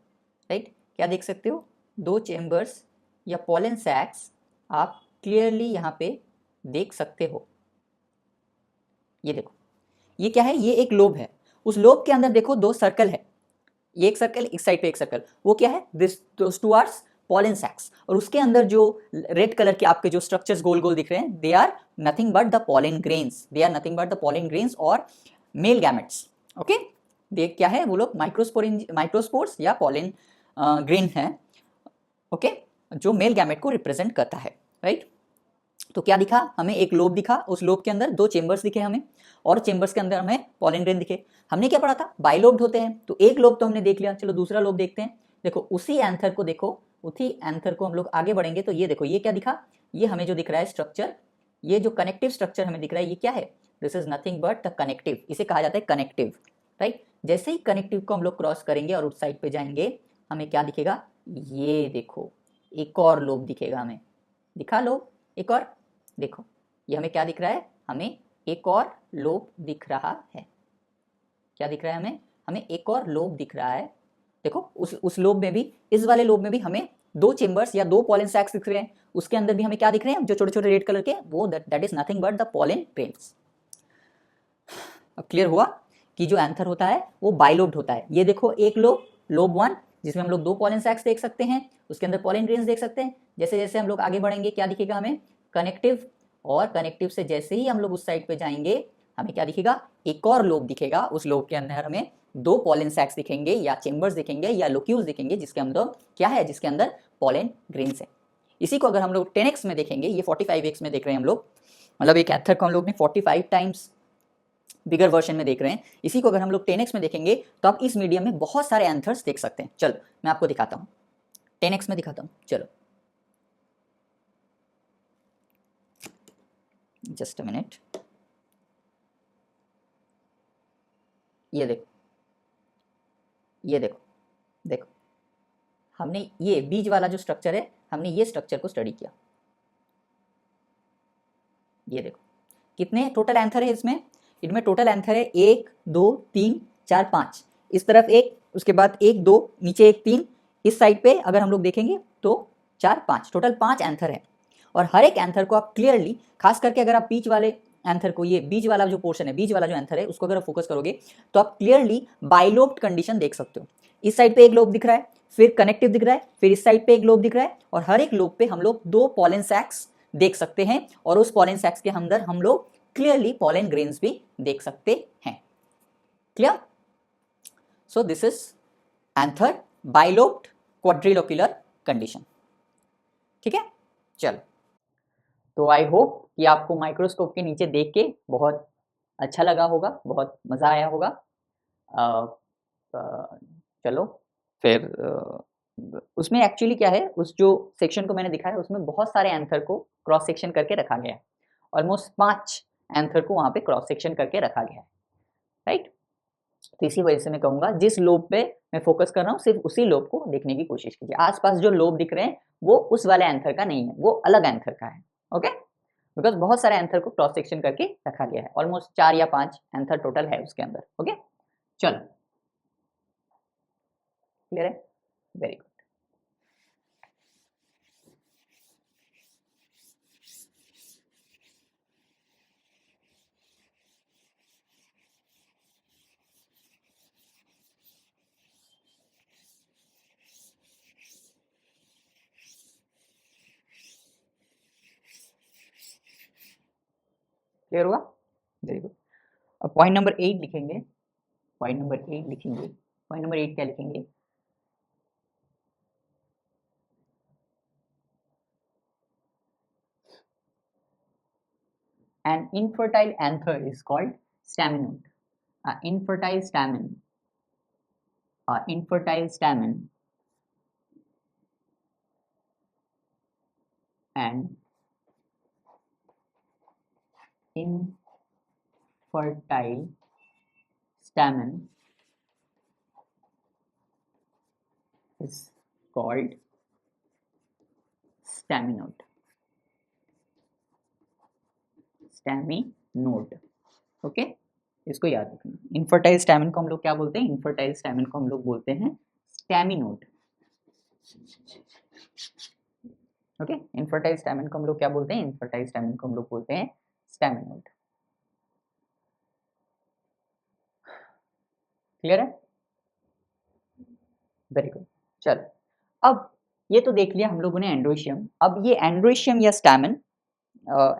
राइट? क्या देख सकते हो? दो चेंबर्स या पॉलन सैक्स आप क्लियरली यहाँ पे देख सकते हो। ये देखो, ये क्या है, ये एक लोब है। उस लोब के अंदर देखो दो सर्कल है, ये एक सर्कल, इस साइड पे एक सर्कल, वो क्या है, दिस टू आर्स पॉलन सैक्स। और उसके अंदर जो रेड कलर के आपके जो स्ट्रक्चर्स गोल गोल दिख रहे हैं, they are nothing but the pollen grains, they are nothing but the pollen grains और मेल गैमेट्स। ओके, दे क्या है, वो लोग माइक्रोस्पोर्स या पॉलन ग्रेन है। ओके, जो मेल गैमेट को रिप्रेजेंट करता है। राइट? तो क्या दिखा हमें, एक लोब दिखा, उस लोब के अंदर दो चेंबर्स दिखे हमें, और चेंबर्स के अंदर हमें पॉलन ग्रेन दिखे। हमने क्या पढ़ा था, बाइलोब्ड होते हैं, तो एक लोब तो हमने देख लिया, चलो दूसरा लोब देखते हैं। देखो उसी एंथर को देखो, उसी एंथर को हम लोग आगे बढ़ेंगे तो ये देखो, ये क्या दिखा, ये हमें जो दिख रहा है स्ट्रक्चर, ये जो कनेक्टिव स्ट्रक्चर हमें दिख रहा है, ये क्या है, this is nothing but the connective, इसे कहा जाता है कनेक्टिव। राइट? जैसे ही कनेक्टिव को हम लोग क्रॉस करेंगे और उस साइड पे जाएंगे, हमें क्या दिखेगा, ये देखो एक और लोब दिखेगा हमें, दिखा लोब एक और, देखो ये हमें क्या दिख रहा है, हमें एक और लोब दिख रहा है। क्या दिख रहा है हमें, हमें एक और लोब दिख रहा है। देखो उस लोब में भी, इस वाले लोब में भी हमें दो चेंबर्स या दो पॉलन सैक्स दिख रहे हैं, उसके अंदर भी हमें क्या दिख रहे हैं, जो छोटे छोटे रेड कलर के, वो that is nothing but the pollen grains. अब क्लियर हुआ कि जो एंथर होता है वो बाइलोब्ड होता है। ये देखो एक लोब, लोब 1, जिसमें हम लोग दो पॉलन सैक्स देख सकते हैं, उसके अंदर पॉलन ग्रेन्स देख सकते हैं। जैसे जैसे हम लोग आगे बढ़ेंगे क्या दिखेगा हमें, कनेक्टिव, और कनेक्टिव से जैसे ही हम लोग उस साइड पे जाएंगे, हमें क्या दिखेगा, एक और लोब दिखेगा। उस लोब के अंदर हमें दो पॉलन सैक्स दिखेंगे, या चेंबर्स दिखेंगे, या लोक्यूल्स दिखेंगे, जिसके अंदर क्या है, जिसके अंदर पॉलन ग्रेन्स है। इसी को अगर हम लोग 10x में देखेंगे, ये 45x में देख रहे हैं हम लोग, मतलब एक एंथर को हम लोग ने 45 टाइम्स बिगर वर्जन में देख रहे हैं। इसी को अगर हम लोग 10x में देखेंगे तो आप इस मीडियम में बहुत सारे एंथर्स देख सकते हैं। चलो मैं आपको दिखाता हूँ, 10x में दिखाता हूँ। चलो जस्ट अ मिनट, ये देखो, ये देखो, देखो हमने ये बीज वाला जो स्ट्रक्चर है, हमने ये स्ट्रक्चर को स्टडी किया। ये देखो कितने टोटल एंथर है इसमें, इनमें टोटल एंथर है 1 2 3 4 5, इस तरफ एक, उसके बाद 1 2, नीचे एक 3, इस साइड पे अगर हम लोग देखेंगे तो 4 5, टोटल 5 एंथर है। और हर एक एंथर को आप क्लियरली, खास करके अगर आप बीच वाले एंथर को, ये बीज वाला जो पोर्शन है, बीज वाला जो एंथर है, उसको अगर आप फोकस करोगे तो आप क्लियरली बाइलोब्ड कंडीशन देख सकते हो। इस साइड पे एक लोब दिख रहा है, फिर कनेक्टिव दिख रहा है, फिर इस साइड पे एक लोब दिख रहा है, और हर एक लोब पे हम लोग दो पॉलन सैक्स देख सकते हैं, और उस पॉलन सैक्स के अंदर हम लोग क्लियरली पॉलन ग्रेन्स भी देख सकते हैं। Clear? So this is anther bilobed quadrilocular condition. ठीक है, चलो। तो आई होप कि आपको माइक्रोस्कोप के नीचे देख के बहुत अच्छा लगा होगा, बहुत मज़ा आया होगा। चलो फिर उसमें एक्चुअली क्या है, उस जो सेक्शन को मैंने दिखाया उसमें बहुत सारे एंथर को क्रॉस सेक्शन करके रखा गया है। ऑलमोस्ट 5 एंथर को वहाँ पे क्रॉस सेक्शन करके रखा गया है। राइट? तो इसी वजह से मैं कहूँगा जिस लोब पे मैं फोकस कर रहा हूँ, सिर्फ उसी लोब को देखने की कोशिश कीजिए। आसपास जो लोब दिख रहे हैं वो उस वाले एंथर का नहीं है, वो अलग एंथर का है। ओके, बिकॉज बहुत सारे एंथर को क्रॉस सेक्शन करके रखा गया है। ऑलमोस्ट 4 या 5 एंथर टोटल है उसके अंदर। ओके, चलो क्लियर है, वेरी गुड। क्लियर हुआ, वेरी गुड। अब पॉइंट नंबर 8 लिखेंगे, पॉइंट नंबर 8 लिखेंगे। पॉइंट नंबर 8 क्या लिखेंगे, an infertile anther is called staminode. Infertile stamen, infertile stamen and infertile stamen is called staminode. Staminode. Okay, इसको याद रखना। इनफर्टाइल स्टैमिन को हम लोग क्या बोलते हैं? इनफर्टाइल स्टैमिन को हम लोग बोलते हैं स्टैमिनोड। ओके, इनफर्टाइल स्टैमिन को हम लोग क्या बोलते हैं? इनफर्टाइल स्टैमिन को हम लोग बोलते हैं स्टैमिनोड। क्लियर है? Very good. चलो, अब ये तो देख लिया हम लोगों ने एंड्रोशियम। अब ये एंड्रोशियम या स्टैमिन,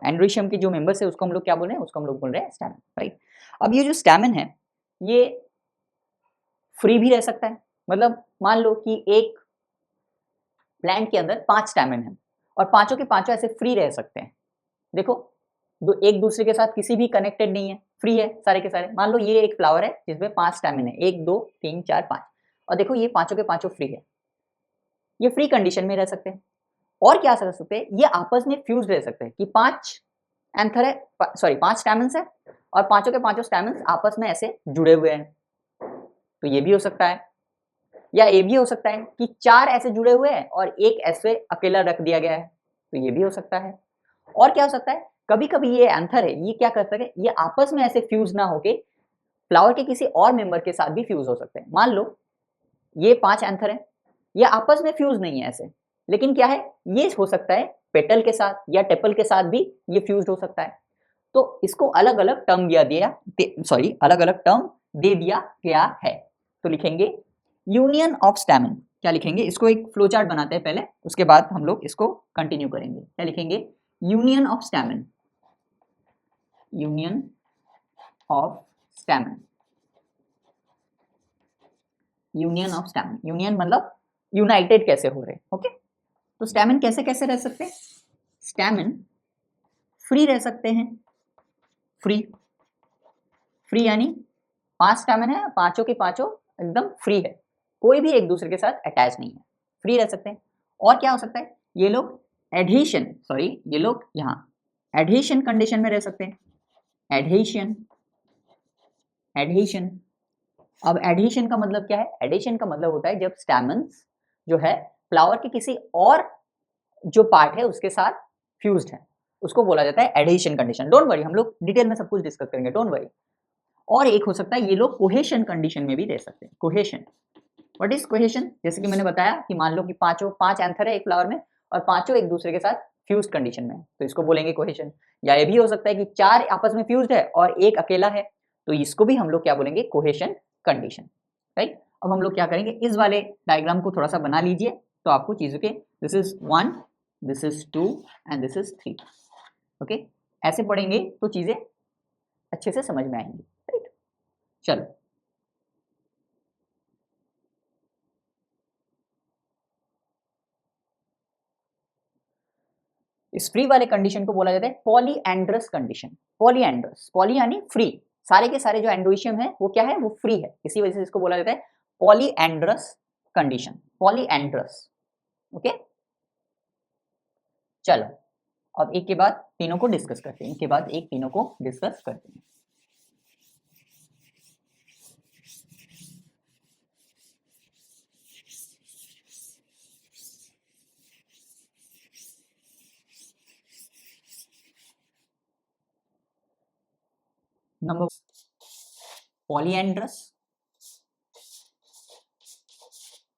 एंड्रोशियम के जो मेंबर्स है उसको हम लोग क्या बोल रहे हैं? उसको हम लोग बोल रहे हैं स्टैमिन, राइट। अब ये जो स्टैमिन है ये फ्री भी रह सकता है। मतलब मान लो कि एक प्लांट के अंदर 5 स्टैमिन है और पांचों के पांचों ऐसे फ्री रह सकते हैं। देखो, एक दूसरे के साथ किसी भी कनेक्टेड नहीं है, फ्री है सारे के सारे। मान लो ये एक फ्लावर है जिसमें 5 स्टैमिन है, 1 2 3 4 5, और देखो ये पांचों के पांचों फ्री है। ये फ्री कंडीशन में रह सकते हैं। और क्या कर सकते हैं? ये आपस में फ्यूज रह सकते हैं कि 5 एंथर है, सॉरी 5 स्टैमिन्स है और पांचों के पांचों स्टैमिन्स आपस में ऐसे जुड़े हुए हैं, तो ये भी हो सकता है। या ये भी हो सकता है कि 4 ऐसे जुड़े हुए हैं और एक ऐसे अकेला रख दिया गया है, तो ये भी हो सकता है। और क्या हो सकता है? कभी कभी ये एंथर है, ये क्या कर सकते हैं? ये आपस में ऐसे फ्यूज ना होके फ्लावर के किसी और मेंबर के साथ भी फ्यूज हो सकते हैं। मान लो ये 5 एंथर है, ये आपस में फ्यूज नहीं है ऐसे, लेकिन क्या है, ये हो सकता है पेटल के साथ या टेपल के साथ भी ये फ्यूज हो सकता है। तो इसको अलग अलग टर्म अलग अलग टर्म दे दिया गया है। तो लिखेंगे यूनियन ऑफ स्टैमिन। क्या लिखेंगे? इसको एक फ्लो चार्ट बनाते हैं पहले, उसके बाद हम लोग इसको कंटिन्यू करेंगे। क्या लिखेंगे? Union of stamen. Union of stamen. Union of stamen, union मतलब यूनाइटेड कैसे हो रहे हैं। ओके, तो स्टैमिन कैसे कैसे रह सकते हैं? स्टैमिन फ्री रह सकते हैं। फ्री, फ्री यानी 5 स्टैमिन है, पांचों के पांचों एकदम फ्री है, कोई भी एक दूसरे के साथ अटैच नहीं है, फ्री रह सकते हैं। और क्या हो सकता है? ये लोग एडहेशन, ये लोग यहाँ एडहेशन कंडीशन में रह सकते हैं। Adhesion, adhesion. अब एडहेशन का मतलब क्या है? एडहेशन का मतलब होता है जब स्टैमिन्स जो है फ्लावर के किसी और जो पार्ट है उसके साथ फ्यूज्ड है, उसको बोला जाता है एडहेशन कंडीशन। डोंट वरी, हम लोग डिटेल में सब कुछ डिस्कस करेंगे, डोंट वरी। और एक हो सकता है ये लोग कोहेशन कंडीशन में भी रह सकते हैं। Cohesion, what is cohesion? जैसे कि मैंने बताया कि मान लो कि 5 एंथर है एक फ्लावर में और पांचों एक दूसरे के साथ फ्यूज्ड कंडीशन में है, तो इसको बोलेंगे कोहेशन। या ये भी हो सकता है कि 4 आपस में फ्यूज्ड है और एक अकेला है, तो इसको भी हम लोग क्या बोलेंगे? Cohesion condition, right. अब हम लोग क्या करेंगे, इस वाले डायग्राम को थोड़ा सा बना लीजिए, तो आपको चीजों के, this is 1, this is 2 and this is 3। Okay, ऐसे पढ़ेंगे तो चीजें अच्छे से समझ में आएंगी, राइट। चलो, इस फ्री वाले कंडीशन को बोला जाता है पॉलीएंड्रस कंडीशन। पॉलीएंड्रस, पॉली यानी फ्री, सारे के सारे जो एंड्रोशियम है वो क्या है? वो फ्री है, इसी वजह से इसको बोला जाता है पॉलीएंड्रस कंडीशन। Polyandrous, okay. चलो, अब एक के बाद तीनों को डिस्कस करते हैं, एक के बाद एक तीनों को डिस्कस करते हैं। Number polyandrous,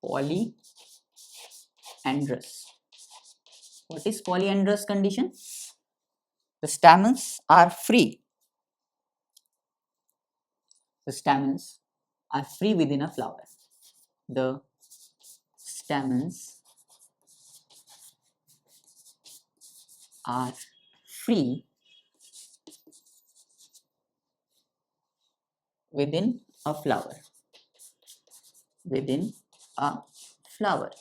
polyandrous. What is polyandrous condition? The stamens are free. The stamens are free within a flower. The stamens are free within a flower. Within a flower.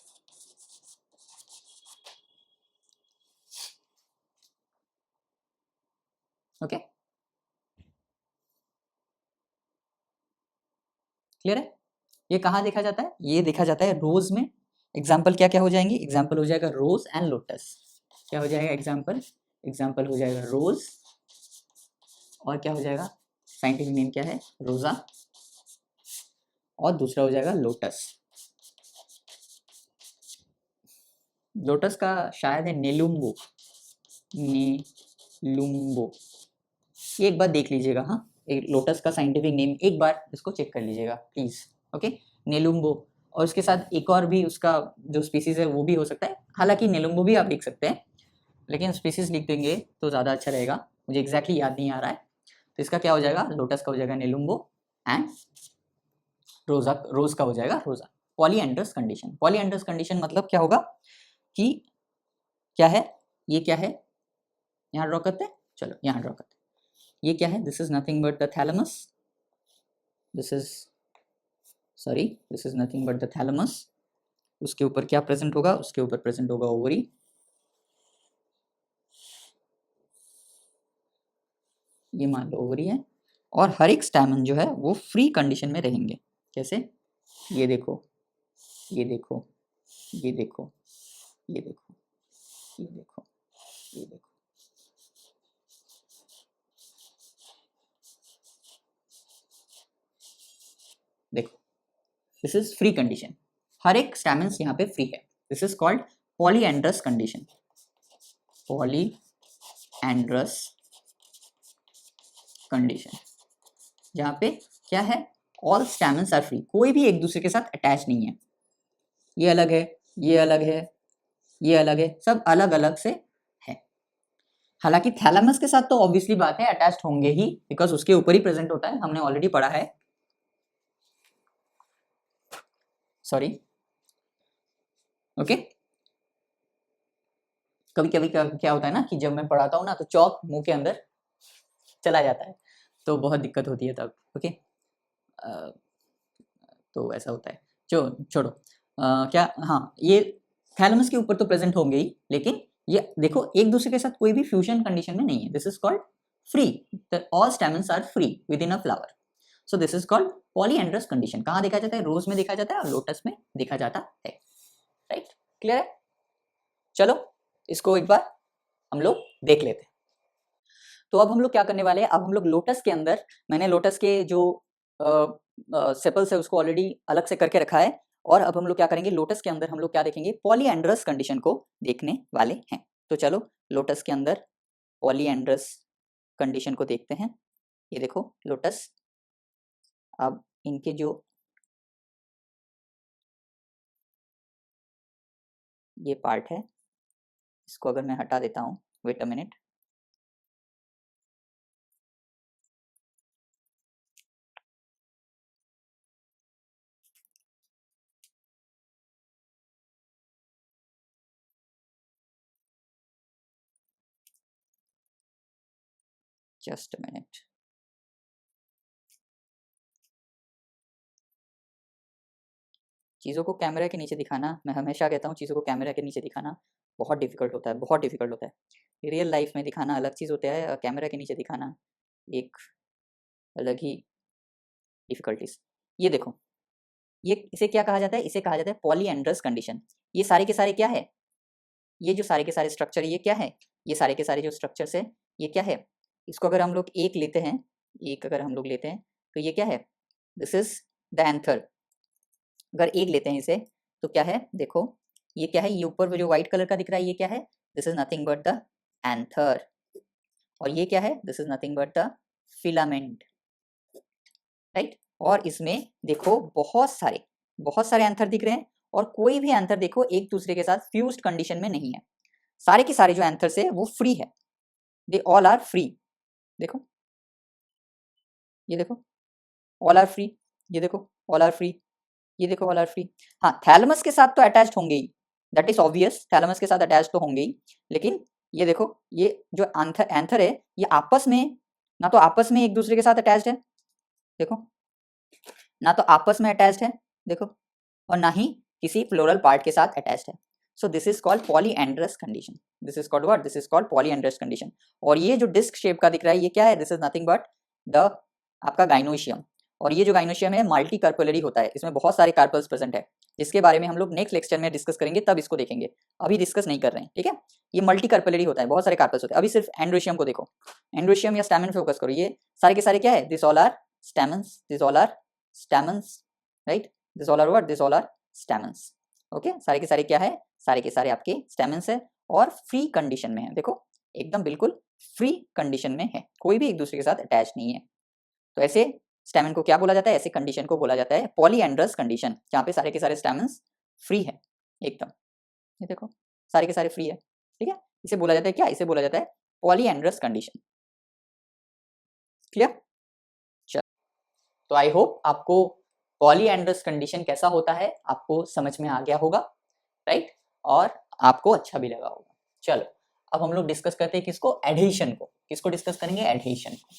Okay, clear है? ये कहाँ देखा जाता है? ये देखा जाता है रोज में। एग्जाम्पल क्या क्या हो जाएंगे? एग्जाम्पल हो जाएगा रोज एंड लोटस। क्या हो जाएगा एग्जाम्पल, एग्जाम्पल हो जाएगा रोज, और क्या हो जाएगा साइंटिफिक नेम क्या है रोजा, और दूसरा हो जाएगा लोटस। लोटस का शायद है नेलुम्बो, नेलुम्बो, ये एक बार देख लीजिएगा। हाँ, एक लोटस का साइंटिफिक नेम एक बार इसको चेक कर लीजिएगा प्लीज। ओके, नेलुम्बो, और उसके साथ एक और भी उसका जो स्पीसीज है वो भी हो सकता है, हालांकि नेलुम्बो भी आप लिख सकते हैं, लेकिन स्पीसीज लिख देंगे तो ज़्यादा अच्छा रहेगा, मुझे एग्जैक्टली याद नहीं आ रहा है। तो इसका क्या हो जाएगा, लोटस का हो जाएगा नेलुम्बो, एंड रोजा, रोज का हो जाएगा रोजा। पॉलीएंड्रस कंडीशन, पॉलीएंड्रस कंडीशन मतलब क्या होगा कि क्या है, ये क्या है, यहाँ ड्रॉ करते हैं, चलो यहाँ ड्रॉ करते हैं, ये क्या है, this is nothing but the thalamus, this is sorry this is nothing but the thalamus. उसके ऊपर क्या प्रेजेंट होगा, उसके ऊपर प्रेजेंट होगा ओवरी, ये मान लो ओवरी है, और हर एक स्टैमन जो है वो फ्री कंडीशन में रहेंगे। कैसे, ये देखो, ये देखो, ये देखो, ये देखो, ये देखो, ये देखो, देखो, दिस इज फ्री कंडीशन, हर एक स्टैमेंस यहाँ पे फ्री है। This is called polyandrous condition, polyandrous condition, जहाँ पे क्या है, ऑल स्टैमेंस आर फ्री, कोई भी एक दूसरे के साथ अटैच नहीं है, ये अलग है, ये अलग है, ये अलग है, सब अलग अलग से है। हालांकि थैलेमस के साथ तो ऑब्वियसली बात है अटैच्ड होंगे ही, बिकॉज उसके ऊपर ही प्रेजेंट होता है, हमने ऑलरेडी पढ़ा है, सॉरी ओके। कभी कभी क्या होता है ना कि जब मैं पढ़ाता हूँ ना तो चौक मुंह के अंदर चला जाता है, तो बहुत दिक्कत होती है तब। ओके, तो ऐसा होता है, छोड़ो, क्या, हाँ, ये थैलेमस के ऊपर तो प्रेजेंट होंगे ही, लेकिन ये देखो एक दूसरे के साथ कोई भी फ्यूजन कंडीशन में नहीं है। This is called free, all stamens are free within a flower, so this is called polyandrous condition. कहाँ देखा जाता है, रोज में देखा जाता है और लोटस में देखा जाता है, राइट, क्लियर है। चलो इसको एक बार हम लोग देख लेते हैं। तो अब हम लोग क्या करने वाले हैं, अब हम लोग लोटस के अंदर, मैंने लोटस के जो सेपल्स है उसको ऑलरेडी अलग से करके रखा है, और अब हम लोग क्या करेंगे, लोटस के अंदर हम लोग क्या देखेंगे, पॉलीएंड्रस कंडीशन को देखने वाले हैं। तो चलो लोटस के अंदर पॉलीएंड्रस कंडीशन को देखते हैं। ये देखो लोटस, अब इनके जो ये पार्ट है, इसको अगर मैं हटा देता हूँ, wait a minute, just a minute, चीज़ों को कैमरा के नीचे दिखाना, मैं हमेशा कहता हूँ चीज़ों को कैमरा के नीचे दिखाना बहुत डिफिकल्ट होता है, बहुत डिफिकल्ट होता है। रियल लाइफ में दिखाना अलग चीज़ होता है, कैमरा के नीचे दिखाना एक अलग ही डिफिकल्टीज। ये देखो, ये इसे क्या कहा जाता है, इसे कहा जाता है पॉलीएंड्रस कंडीशन। ये सारे के सारे क्या है, ये जो सारे के सारे स्ट्रक्चर, ये क्या है, ये सारे के सारे जो स्ट्रक्चर्स है ये क्या है, इसको अगर हम लोग एक लेते हैं, एक अगर हम लोग लेते हैं तो ये क्या है, दिस इज द एंथर। अगर एक लेते हैं इसे तो क्या है, देखो ये क्या है, ये ऊपर जो व्हाइट कलर का दिख रहा है ये क्या है, this is nothing but the anther, और ये क्या है, this is nothing but the filament, right. और इसमें देखो बहुत सारे एंथर दिख रहे हैं, और कोई भी एंथर देखो एक दूसरे के साथ फ्यूज्ड कंडीशन में नहीं है, सारे के सारे जो एंथर्स है वो फ्री है, दे ऑल आर फ्री। देखो, ये देखो ऑल आर फ्री, ये देखो ऑल आर फ्री, ये देखो ऑल आर फ्री। हाँ, थैलेमस के साथ तो अटैच्ड होंगे ही, दैट इज ऑब्वियस, थैलेमस के साथ अटैच तो होंगे ही, लेकिन ये देखो ये जो एंथर है ये आपस में, ना तो आपस में एक दूसरे के साथ अटैच्ड है, देखो, ना तो आपस में अटैच्ड है, देखो, और ना ही किसी फ्लोरल पार्ट के साथ अटैच्ड है। So this is called polyandrous condition, this is called what, this is called polyandrous condition. और ये जो डिस्क शेप का दिख रहा है ये क्या है, this is nothing but the आपका गाइनोशियम, और ये जो गाइनोशियम है मल्टी कार्पेलरी होता है, इसमें बहुत सारे कार्पल्स प्रेजेंट है, जिसके बारे में हम लोग नेक्स्ट लेक्चर में डिस्कस करेंगे, तब इसको देखेंगे, अभी डिस्कस नहीं कर रहे हैं, ठीक है। ये मल्टी कार्पेलरी होता है, बहुत सारे कार्पल्स होते हैं। अभी सिर्फ एंड्रोशियम को देखो, एंड्रोशियम या स्टैमेन फोकस करो, ये सारे के सारे क्या है, this all are stamens, this all are stamens, right, this all are what, this all are stamens, okay. सारे के सारे क्या है, सारे के सारे आपके स्टैमेंस है और फ्री कंडीशन में है, देखो एकदम बिल्कुल फ्री कंडीशन में है, कोई भी एक दूसरे के साथ अटैच नहीं है। तो ऐसे स्टैमेन को क्या बोला जाता है, ऐसे कंडीशन को बोला जाता है पॉलीएंड्रस कंडीशन, जहाँ पे सारे के सारे स्टैमेंस फ्री है एकदम, ये देखो सारे के सारे फ्री है, ठीक है। इसे बोला जाता है क्या, इसे बोला जाता है पॉलीएंड्रस कंडीशन, क्लियर। चलो, तो आई होप आपको पॉलीएंड्रस कंडीशन कैसा होता है आपको समझ में आ गया होगा, राइट, और आपको अच्छा भी लगा होगा। चलो अब हम लोग डिस्कस करते हैं किसको, एडहेशन को। किसको डिस्कस करेंगे, एडहेशन को।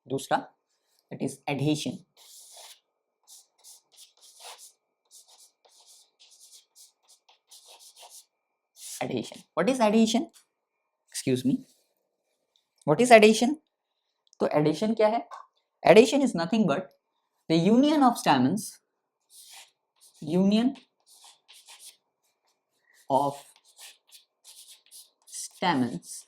दूसरा that is adhesion. Adhesion, what is adhesion, excuse me, what is adhesion. तो एडहेशन क्या है, adhesion is nothing but the union of stamens, union of stamens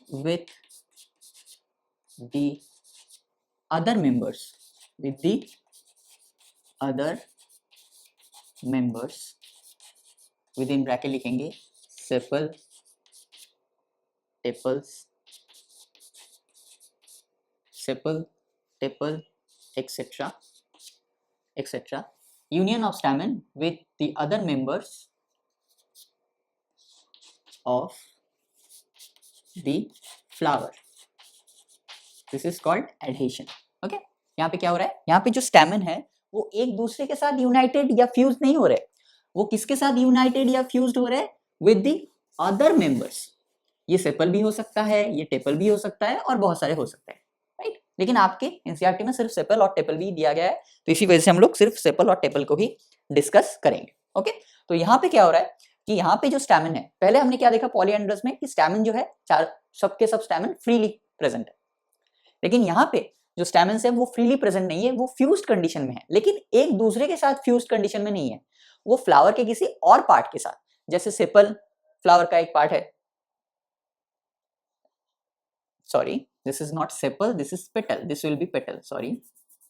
with the other members, with the other members, within bracket लिखेंगे sepal, tepals, sepal, tepal, etc., etc. Union of stamen with the other members of the flower, this is called adhesion, okay। यहाँ पे क्या हो रहा है, यहाँ पे जो स्टैमेन है वो एक दूसरे के साथ यूनाइटेड या फ्यूज नहीं हो रहे, वो किसके साथ यूनाइटेड या फ्यूज्ड हो रहे, विद द अदर मेंबर्स। ये सेपल भी हो सकता है, ये टेपल भी हो सकता है और बहुत सारे हो सकते हैं, राइट। लेकिन आपके एनसीईआरटी में सिर्फ सेपल और टेपल भी दिया गया है, तो इसी वजह से हम लोग सिर्फ सेपल और टेपल को ही डिस्कस करेंगे, ओके। तो यहाँ पे क्या हो रहा है कि यहाँ पे जो स्टैमेन है, पहले हमने क्या देखा पॉलीएंड्रस में कि स्टैमेन जो है चार सबके सब स्टैमेन फ्रीली प्रेजेंट है, लेकिन यहाँ पे जो स्टैमेन्स है वो फ्रीली प्रेजेंट नहीं है, वो फ्यूज्ड कंडीशन में है, लेकिन एक दूसरे के साथ फ्यूज्ड कंडीशन में नहीं है, वो फ्लावर के किसी और पार्ट के साथ, जैसे सेपल फ्लावर का एक पार्ट है, sorry this is not sepal, this is petal, this will be petal, sorry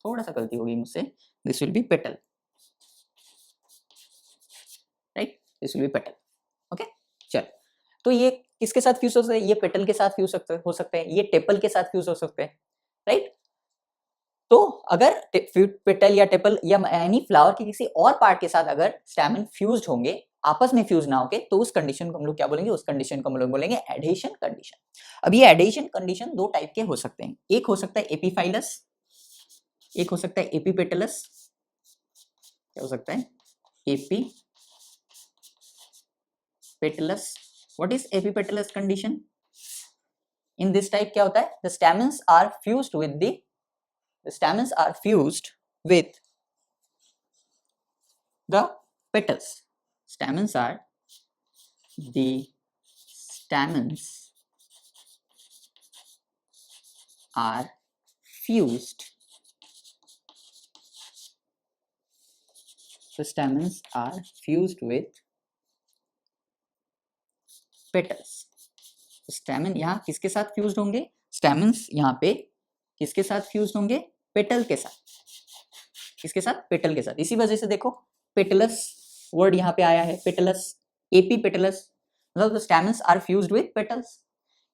थोड़ा सा गलती होगी मुझसे, this will be petal, right, this will be petal, okay. चल, तो ये किसके साथ फ्यूज हो सकते हैं, ये पेटल के साथ फ्यूज हो सकते हैं, ये टेपल के साथ फ्यूज हो सकते हैं, राइट। तो अगर पेटल या टेपल या एनी फ्लावर के किसी और पार्ट के साथ अगर स्टैमेन फ्यूज्ड होंगे, आपस में फ्यूज ना होके, तो उस कंडीशन को हम लोग क्या बोलेंगे, उस कंडीशन को हम लोग बोलेंगे एडहेशन कंडीशन। अब ये एडहेशन कंडीशन दो टाइप के हो सकते हैं, एक हो सकता है एपीफाइलस, एक हो सकता है एपीपेटलस। क्या हो सकता है, epipetalous. What is epipetalous condition, in this type क्या होता है, the stamens are fused with the the stamens are fused with the petals. Stamens are the stamens are fused. The stamens are fused with petals. Stamen यहाँ किसके साथ फ्यूज्ड होंगे, स्टैमेन्स यहाँ पे किसके साथ फ्यूज्ड होंगे, पेटल के साथ, किसके साथ, पेटल के साथ। इसी वजह से देखो पेटलस वर्ड यहाँ पे आया है, पेटलस, एपी पेटलस, मतलब the stamens are fused with petals.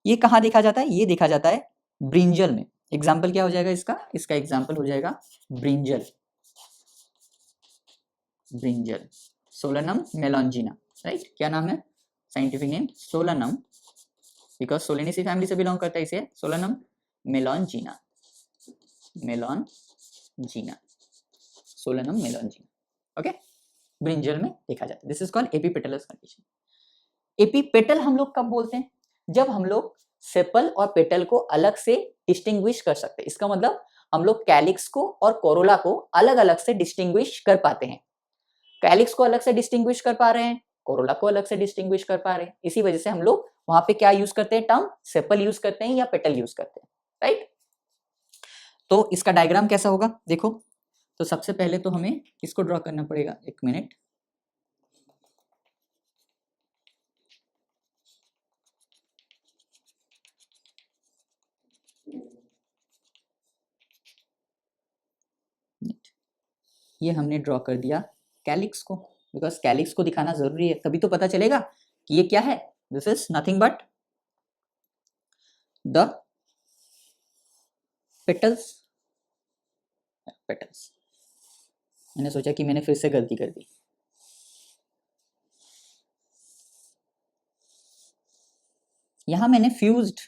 ये कहाँ देखा जाता है, ये देखा जाता है ब्रिंजल में। एग्जाम्पल क्या हो जाएगा इसका, इसका एग्जाम्पल हो जाएगा brinjal, brinjal, solanum melongena, right. क्या नाम है, scientific name solanum, because solanaceae family से बिलोंग करता है, इसे solanum melongena, melongena, solanum melongena, okay. Brinjal में देखा जाता है, this is called epipetalous condition. Epipetal हम लोग कब बोलते हैं, जब हम लोग सेपल और पेटल को अलग से डिस्टिंग्विश कर सकते हैं। इसका मतलब हम लोग कैलिक्स को और कोरोला को अलग अलग से डिस्टिंग्विश कर पाते हैं। कैलिक्स को अलग से डिस्टिंग्विश कर पा रहे हैं, कोरोला को अलग से डिस्टिंग्विश कर पा रहे हैं। इसी वजह से हम लोग वहां पे क्या यूज करते हैं, टर्म सेपल यूज करते हैं या पेटल यूज करते हैं, राइट। तो इसका डायग्राम कैसा होगा देखो। तो सबसे पहले तो हमें इसको ड्रॉ करना पड़ेगा, एक मिनट। ये हमने ड्रॉ कर दिया कैलिक्स को, बिकॉज कैलिक्स को दिखाना जरूरी है, तभी तो पता चलेगा कि ये क्या है। This is nothing but the petals. Petals, मैंने सोचा कि मैंने फिर से गलती कर दी। यहां मैंने फ्यूज्ड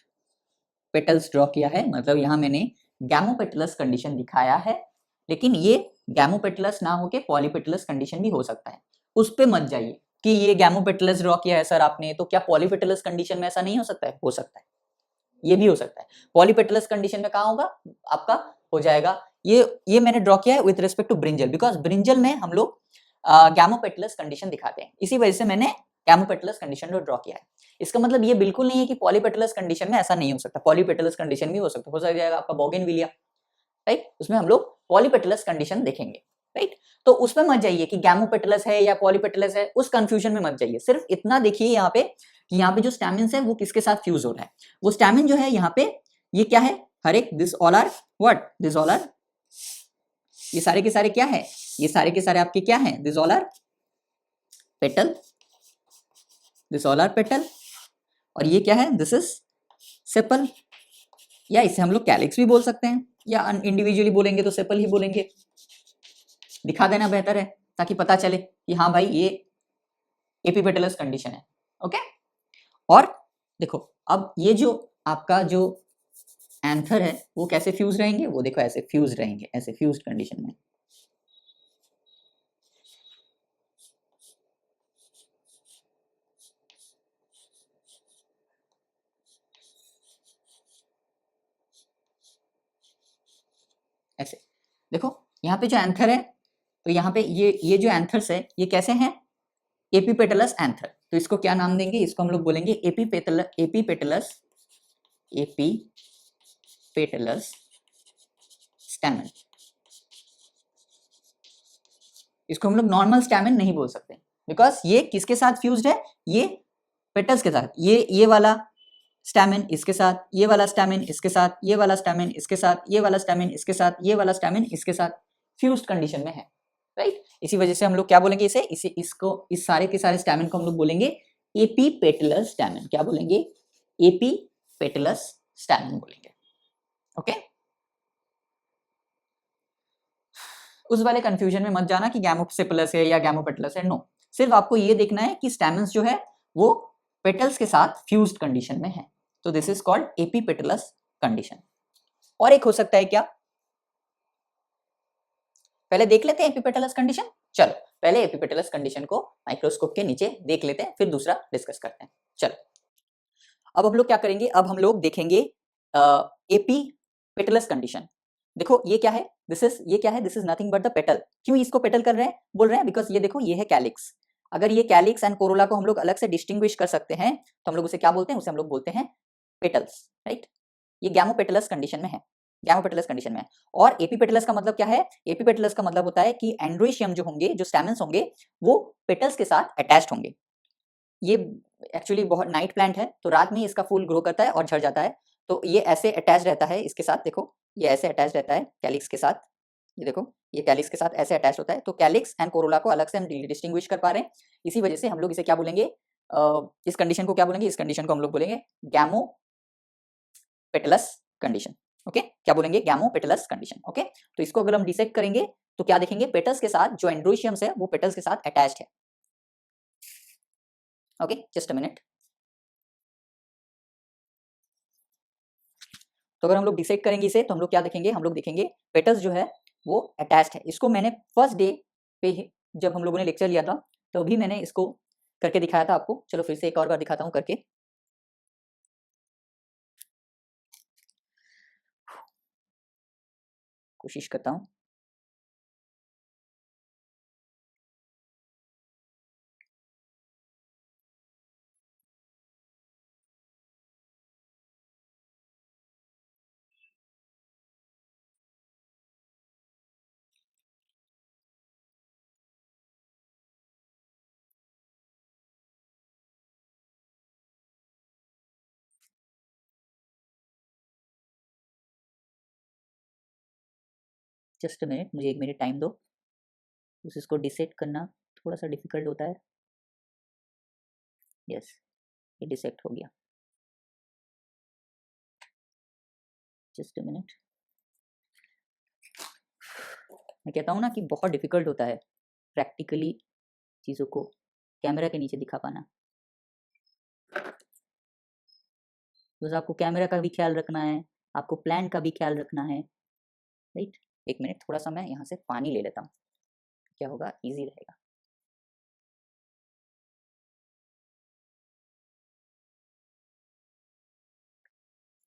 पेटल्स ड्रॉ किया है, मतलब यहां मैंने गैमोपेटलस कंडीशन दिखाया है, लेकिन ये गैमोपेटलस ना होके पॉलीपेटलस कंडीशन भी हो सकता है। उस पे मत जाइए कि ये गैमोपेटलस ड्रॉ किया है सर आपने, तो क्या पॉलीपेटलस कंडीशन में ऐसा नहीं हो सकता है? हो सकता है, ये भी हो सकता है। पॉलीपेटलस कंडीशन में कहाँ होगा आपका, हो जाएगा ये मैंने ड्रॉ किया है with respect to brinjal, because brinjal में हम लोग गैमोपेटलस कंडीशन दिखाते हैं, इसी वजह से मैंने गैमोपेटलस कंडीशन को ड्रॉ किया है। इसका मतलब ये बिल्कुल नहीं है कि पॉलीपेटलस कंडीशन में ऐसा नहीं हो सकता, पॉलीपेटलस कंडीशन भी हो सकता, हो जाएगा आपका बोगेनविलिया, राइट। उसमें हम लोग पॉलीपेटलस कंडीशन देखेंगे, राइट। तो उसमें मत जाइए कि गैमोपेटलस है या पॉलीपेटलस है, उस कंफ्यूजन में मत जाइए। सिर्फ इतना देखिए यहाँ पे कि यहाँ पे जो स्टैमिन्स है वो किसके साथ फ्यूज हो रहा है। वो स्टैमिन जो है यहाँ पे, ये क्या है, हर एक this all are what, this all are, ये सारे के सारे क्या है, ये सारे के सारे आपके क्या है, this all are petal, this all are petal. और ये क्या है, दिस इज सेपल, या इसे हम लोग कैलिक्स भी बोल सकते हैं, या इंडिविजुअली बोलेंगे तो सेपल ही बोलेंगे। दिखा देना बेहतर है ताकि पता चले कि हाँ भाई ये एपिपेटलस कंडीशन है, ओके। और देखो अब ये जो आपका जो एंथर है वो कैसे फ्यूज रहेंगे, वो देखो ऐसे फ्यूज रहेंगे, ऐसे फ्यूज्ड कंडीशन में। ऐसे देखो यहाँ पे जो एंथर है, तो यहाँ पे ये जो एंथर्स है ये कैसे हैं, एपिपेटलस एंथर। तो इसको क्या नाम देंगे, इसको हम लोग बोलेंगे एपिपेटलस स्टैमेन। इसको हम लोग नॉर्मल स्टैमेन नहीं बोल सकते, बिकॉज ये किसके साथ फ्यूज्ड है, ये पेटल्स के साथ। ये वाला स्टैमिन इसके साथ, ये वाला स्टैमिन इसके साथ, ये वाला स्टैमिन इसके साथ, ये वाला स्टैमिन इसके साथ, ये वाला स्टैमिन इसके साथ फ्यूज्ड कंडीशन में है, राइट। इसी वजह से हम लोग क्या बोलेंगे इसको इस सारे के सारे स्टैमिन को हम लोग बोलेंगे एपीपेटलस स्टैमिन। क्या बोलेंगे, एपीपेटलस स्टैमिन बोलेंगे, ओके। उस वाले कंफ्यूजन में मत जाना कि गैमोसेपलस है या गैमोपेटलस है, नो। सिर्फ आपको ये देखना है कि स्टैमिन्स जो है वो पेटल्स के साथ फ्यूज्ड कंडीशन में है, तो this is called epipetalous condition. और एक हो सकता है क्या, पहले देख लेते हैं एपिपेटलस कंडीशन। चलो पहले एपिपेटलस कंडीशन को माइक्रोस्कोप के नीचे देख लेते हैं, फिर दूसरा डिस्कस करते हैं। चलो अब हम लोग क्या करेंगे, अब हम लोग देखेंगे एपिपेटलस कंडीशन। देखो ये क्या है, ये क्या है, this is nothing but the petal. क्यों इसको पेटल कर रहे हैं, बोल रहे हैं, बिकॉज ये देखो ये है कैलिक्स। अगर ये कैलिक्स एंड कोरोला को हम लोग अलग से डिस्टिंग्विश कर सकते हैं तो हम लोग उसे क्या बोलते हैं, उसे हम लोग बोलते हैं पेटल्स, राइट। ये गैमोपेटलस कंडीशन में है, गैमोपेटलस कंडीशन में है। और एपिपेटलस का मतलब क्या है, एपिपेटलस का मतलब होता है कि एंड्रोशियम जो होंगे, जो स्टैमेंस होंगे, वो पेटल्स के साथ अटैच्ड होंगे। ये एक्चुअली बहुत नाइट प्लांट है, तो रात में इसका फूल ग्रो करता है और झड़ जाता है, तो ये ऐसे अटैच रहता है इसके साथ। देखो ये ऐसे अटैच रहता है कैलिक्स के साथ, ये देखो ये कैलिक्स के साथ ऐसे अटैच होता है। तो कैलिक्स एंड कोरोला को अलग से हम डिस्टिंग्विश कर पा रहे हैं, इसी वजह से हम लोग इसे क्या बोलेंगे, इस कंडीशन को क्या बोलेंगे, इस कंडीशन को हम लोग बोलेंगे गैमोपेटलस कंडीशन, ओके। क्या बोलेंगे, गैमोपेटलस कंडीशन, ओके। तो इसको अगर हम डिसेक्ट करेंगे तो क्या देखेंगे, पेटल्स के साथ जो एंड्रोशियम्स है वो पेटल्स के साथ अटैच्ड है, ओके। Just a minute. तो अगर हम लोग डिसाइड करेंगे इसे तो हम लोग क्या देखेंगे, हम लोग देखेंगे पेटल्स जो है वो अटैच्ड है। इसको मैंने फर्स्ट डे पे जब हम लोगों ने लेक्चर लिया था तो भी मैंने इसको करके दिखाया था आपको। चलो फिर से एक और बार दिखाता हूँ करके। कोशिश करता हूँ। जस्ट अ मिनट, मुझे 1 मिनट टाइम दो, उस इसको डिसेक्ट करना थोड़ा सा डिफिकल्ट होता है। यस, ये डिसेक्ट हो गया, जस्ट अ मिनट। मैं कहता हूँ ना कि बहुत डिफिकल्ट होता है प्रैक्टिकली चीज़ों को कैमरा के नीचे दिखा पाना। बस आपको कैमरा का भी ख्याल रखना है, आपको प्लान का भी ख्याल रखना है, राइट। 1 मिनट, थोड़ा सा मैं यहाँ से पानी ले लेता हूँ, क्या होगा, इजी रहेगा।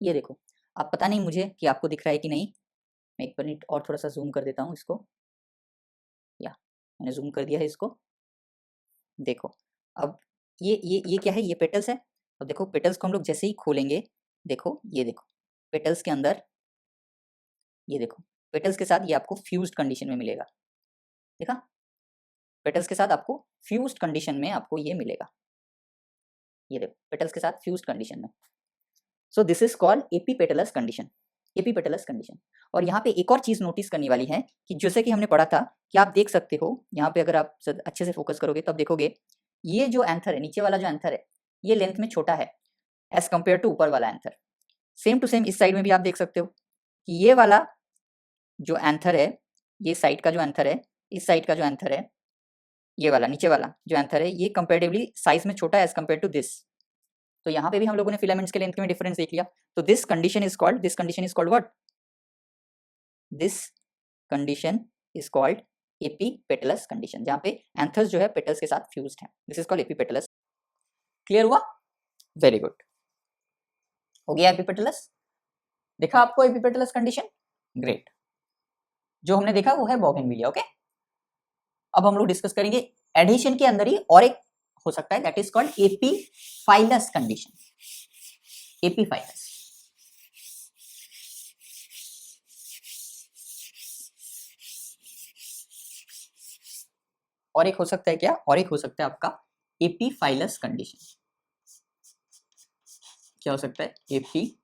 ये देखो, आप पता नहीं मुझे कि आपको दिख रहा है कि नहीं, मैं 1 मिनट और थोड़ा सा जूम कर देता हूँ इसको, या मैंने जूम कर दिया है इसको। देखो अब ये क्या है, ये पेटल्स है। अब देखो पेटल्स को हम लोग जैसे ही खोलेंगे, देखो ये देखो पेटल्स के अंदर, ये देखो पेटल्स के साथ ये आपको फ्यूज्ड कंडीशन में मिलेगा, देखा, पेटल्स के साथ आपको फ्यूज्ड कंडीशन में आपको ये मिलेगा, ये देखो पेटल्स के साथ फ्यूज्ड कंडीशन में। सो this is called epipetalous condition, epipetalous condition. और यहाँ पे एक और चीज नोटिस करने वाली है कि जैसे कि हमने पढ़ा था कि आप देख सकते हो यहाँ पे, अगर आप अच्छे से फोकस करोगे तब देखोगे ये जो एंथर है, नीचे वाला जो एंथर है, ये लेंथ में छोटा है एज कम्पेयर टू ऊपर वाला एंथर। सेम टू सेम इस साइड में भी आप देख सकते हो कि ये वाला जो एंथर है, ये साइड का जो एंथर है, इस साइड का जो एंथर है, ये वाला नीचे वाला जो एंथर है, ये कंपेरेटिवली साइज में छोटा है एज कम्पेयर टू दिस। तो यहाँ पे भी हम लोगों ने फिलामेंट्स के लेंथ में डिफरेंस देख लिया। तो this condition is called what, this condition is called epipetalous condition, जहाँ पे एंथर्स जो है पेटल्स के साथ फ्यूज्ड है। This is called epipetalous. Clear हुआ? वेरी गुड, हो गया एपीपेटलस। देखा आपको एपीपेटलस कंडीशन? ग्रेट। जो हमने देखा वो है बोगनविलिया। ओके, अब हम लोग डिस्कस करेंगे एडिशन के अंदर ही और एक हो सकता है, that is called epiphyllous condition. Epiphyllous, और एक हो सकता है क्या, और एक हो सकता है आपका एपीफाइलस कंडीशन। क्या हो सकता है? Epiphyllous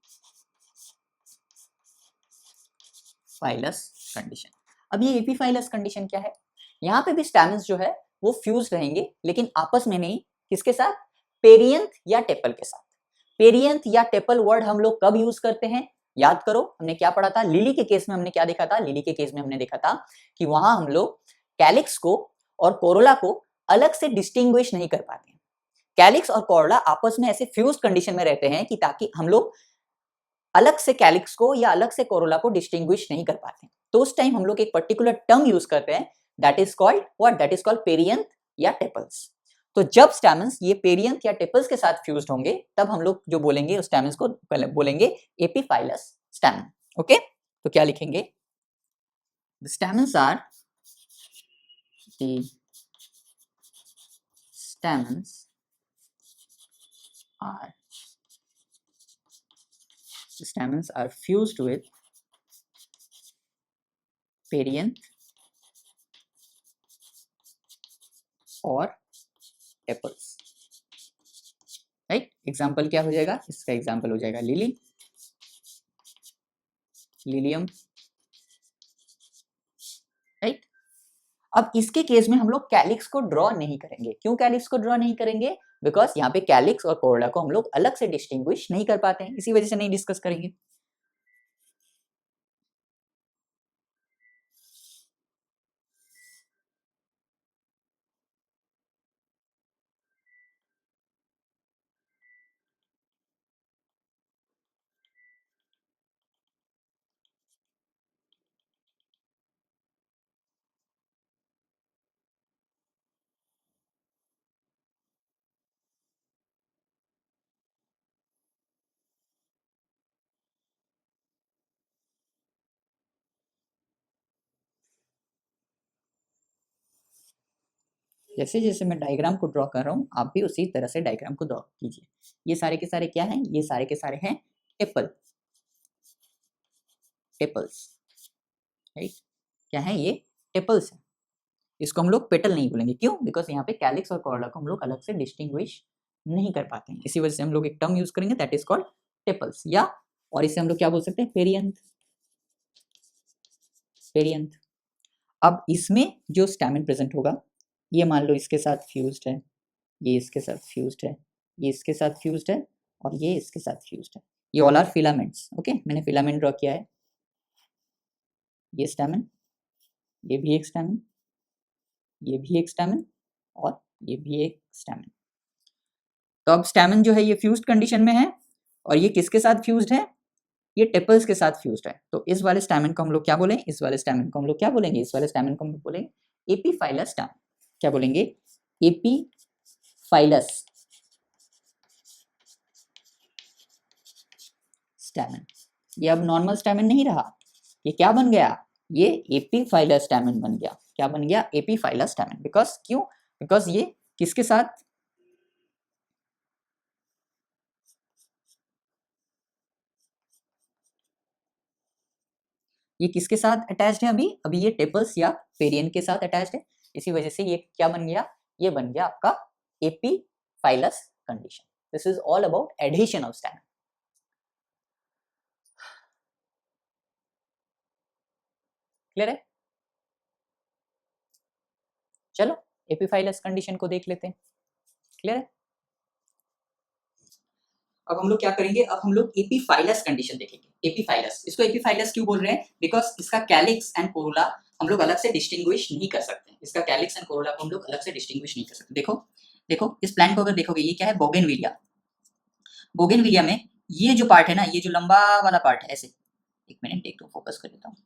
condition. अब ये एपीफाइलस कंडीशन क्या है? यहाँ पे भी स्टैमेंस जो है वो फ्यूज रहेंगे, लेकिन आपस में नहीं। किसके साथ? पेरियंथ या टेपल के साथ। पेरियंथ या टेपल वर्ड हम लोग कब यूज करते हैं? याद करो, हमने क्या पढ़ा था लिली के केस में, हमने क्या देखा था? लिली के केस में हमने देखा था कि वहां हम लोग कैलिक्स को और कोरोला को अलग से डिस्टिंग्विश नहीं कर पाते। कैलिक्स और कोरोला आपस में ऐसे फ्यूज कंडीशन में रहते हैं कि ताकि हम लोग अलग से कैलिक्स को या अलग से कोरोला को डिस्टिंग्विश नहीं कर पाते। तो उस टाइम हम लोग एक पर्टिकुलर टर्म यूज करते हैं, that is called what? That is called perianth या टेपल्स। तो जब स्टैमेंस ये पेरियंथ या टेपल्स के साथ फ्यूज्ड होंगे, तब हम लोग जो बोलेंगे उस स्टैमेंस को बोलेंगे एपीफाइलस स्टैमेन। ओके, तो क्या लिखेंगे? The stamens are the stamens are stamens are fused with perianth और tepals, राइट। एग्जाम्पल क्या हो जाएगा? इसका एग्जाम्पल हो जाएगा लिली, लिलियम, राइट। अब इसके केस में हम लोग कैलिक्स को ड्रॉ नहीं करेंगे। क्यों कैलिक्स को ड्रॉ नहीं करेंगे? बिकॉज यहाँ पे कैलिक्स और कोरोला को हम लोग अलग से डिस्टिंग्विश नहीं कर पाते हैं, इसी वजह से नहीं डिस्कस करेंगे। जैसे जैसे मैं डायग्राम को ड्रॉ कर रहा हूँ, आप भी उसी तरह से डायग्राम को ड्रॉ कीजिए। ये सारे के सारे क्या हैं? ये सारे के सारे हैं टेपल, टेपल्स, राइट। क्या है ये? टेपल्स है। इसको हम लोग पेटल नहीं बोलेंगे। क्यों? बिकॉज यहाँ पे कैलिक्स और कोरोला को हम लोग अलग से डिस्टिंग्विश नहीं कर पाते हैं, इसी वजह से हम लोग एक टर्म यूज करेंगे, दैट इज कॉल्ड टेपल्स। या और इसे हम लोग क्या बोल सकते हैं? Perianth, perianth. अब इसमें जो स्टैमेन प्रेजेंट होगा, ये मान लो इसके साथ फ्यूज्ड है, ये इसके साथ फ्यूज्ड है, ये इसके साथ फ्यूज्ड है, और ये इसके साथ फ्यूज्ड है। ये ऑल आर फिलामेंट्स। ओके, मैंने फिलामेंट ड्रॉ किया है। ये स्टैमेन, ये भी एक स्टैमेन, ये भी एक स्टैमेन, और ये भी एक स्टैमेन। तो अब स्टैमेन जो है ये फ्यूज्ड कंडीशन में है, और ये किसके साथ फ्यूज्ड है? ये टेपल्स के साथ फ्यूज्ड है। तो इस वाले स्टैमेन को हम लोग क्या बोलें? इस वाले स्टैमेन को हम लोग क्या बोलेंगे? इस वाले स्टैमेन को हम लोग बोलेंगे एपीफाइलस स्टैमेन। क्या बोलेंगे? Epiphyllous stamen. ये अब नॉर्मल स्टैमेन नहीं रहा, ये क्या बन गया? ये एपीफाइलस स्टैमेन बन गया। क्या बन गया? Epiphyllous stamen. बिकॉज क्यों? बिकॉज ये किसके साथ? ये किसके साथ अटैच्ड है? अभी ये टेपल्स या पेरियन के साथ अटैच्ड है। इसी वजह से ये क्या बन गया? ये बन गया आपका epiphyllous condition. This is all about adhesion of stamen. Clear है? चलो एपीफाइलस कंडीशन को देख लेते हैं। क्लियर है? अब हम लोग क्या करेंगे? अब हम लोग एपीफाइलस कंडीशन देखेंगे। एपीफाइलस, इसको एपीफाइलस क्यों बोल रहे हैं? बिकॉज इसका कैलिक्स एंड कोरोला हम लोग अलग से डिस्टिंग्विश नहीं कर सकते। इसका कैलिक्स एंड कोरोला को हम लोग अलग से डिस्टिंग्विश नहीं कर सकते। देखो देखो इस प्लांट को अगर देखोगे, ये क्या है? बोगेनविलिया। बोगेनविलिया में ये जो पार्ट है ना, ये जो लंबा वाला पार्ट है, ऐसे एक मिनट, एक तो फोकस कर लेता हूँ।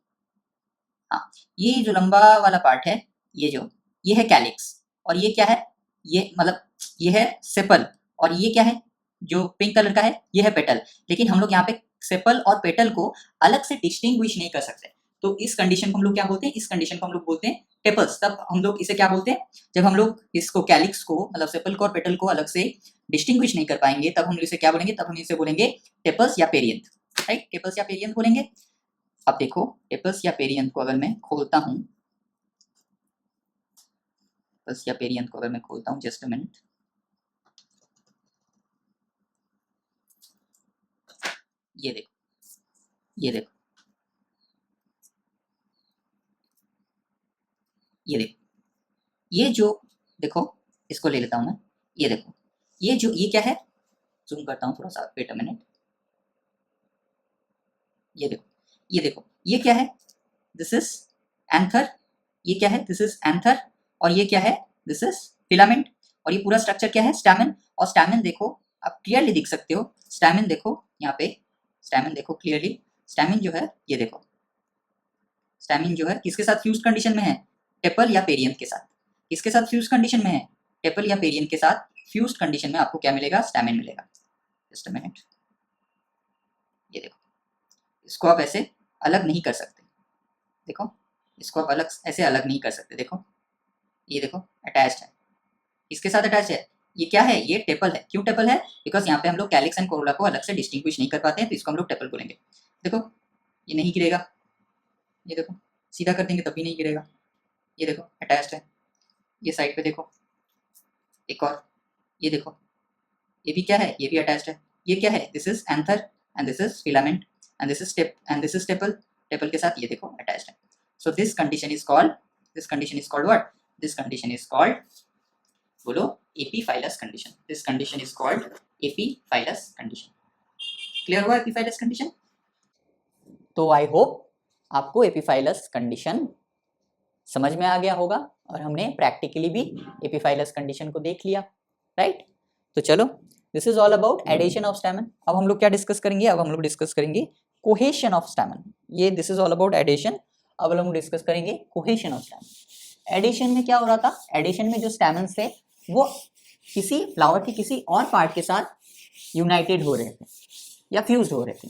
हाँ, ये जो लंबा वाला पार्ट है, ये है कैलिक्स, और ये क्या है? ये मतलब ये है सेपल, और ये क्या है? जो पिंक कलर का है, ये है पेटल। लेकिन हम लोग यहाँ पे सेपल और पेटल को अलग से डिस्टिंग्विश नहीं कर सकते। तो इस कंडीशन को हम लोग क्या बोलते हैं? इस कंडीशन को हम लोग बोलते हैं टेपल्स। तब हम लोग इसे क्या बोलते हैं? जब हम लोग इसको कैलिक्स को मतलब सेपल को और पेटल को अलग से डिस्टिंग्विश नहीं कर पाएंगे, तब हम इसे क्या बोलेंगे? तब हम इसे बोलेंगे टेपल्स या पेरियंथ। राइट, टेपल्स या पेरियंथ बोलेंगे। अब देखो टेपल्स या पेरियंथ को अगर मैं खोलता हूँ, टेपल्स या पेरियंथ को अगर मैं खोलता हूँ, जस्ट अ मिनट। ये देखो, ये देखो, ये देखो, ये जो देखो, इसको ले लेता हूँ मैं। ये देखो, ये क्या है? जूम करता हूँ थोड़ा सा, वेट अ मिनट। ये देखो, ये देखो, ये क्या है? This is anther. ये क्या है? This is anther. और ये क्या है? This is filament. और ये पूरा स्ट्रक्चर क्या है? स्टैमेन। और स्टैमेन देखो, आप क्लियरली दिख सकते हो। स्टैमेन देखो यहाँ पे, स्टैमेन देखो क्लियरली। स्टैमेन जो है, ये देखो, स्टैमिन जो है किसके साथ फ्यूज कंडीशन में है? टेपल या पेरियंथ के साथ। किसके साथ फ्यूज कंडीशन में है? टेपल या पेरियंथ के साथ फ्यूज कंडीशन में आपको क्या मिलेगा? स्टैमिन मिलेगा। जस्ट अ मिनट, ये देखो, इसको आप ऐसे अलग नहीं कर सकते। देखो, इसको आप अलग ऐसे अलग नहीं कर सकते। देखो, ये देखो अटैच्ड है। इसके साथ अटैच है। ये क्या है? ये टेपल है। क्यों टेपल है? बिकॉज यहाँ पे हम लोग कैलिक्स एंड कोरोला को अलग से डिस्टिंग्विश नहीं कर पाते हैं, तो इसको हम लोग टेपल बोलेंगे। देखो, ये नहीं गिरेगा। ये देखो, सीधा कर देंगे तब भी नहीं गिरेगा। ये देखो अटैच्ड है। ये साइड पे देखो, एक और, ये देखो, ये भी क्या है? ये भी अटैच्ड है। ये क्या है? This is anther and this is filament and this is tep and this is tepal. Tepal के साथ ये देखो अटैच्ड है। So this condition is called, this condition is called what? This condition is called, बोलो, epiphyllous condition. This condition is called epiphyllous condition. Clear हुआ एपीफाइलस कंडीशन? तो आई होप आपको एपीफाइलस कंडीशन समझ में आ गया होगा, और हमने प्रैक्टिकली भी एपीफाइलस कंडीशन को देख लिया। राइट, तो चलो, this is all about adhesion of stamen. अब हम लोग क्या डिस्कस करेंगे? अब हम लोग डिस्कस करेंगे कोहेशन ऑफ स्टैमेन। ये this is all about adhesion. अब हम लोग डिस्कस करेंगे कोहेशन ऑफ स्टैमेन। एडिशन में क्या हो रहा था? एडिशन में जो स्टैमेन्स थे वो किसी फ्लावर के किसी और पार्ट के साथ यूनाइटेड हो रहे थे या फ्यूज हो रहे थे।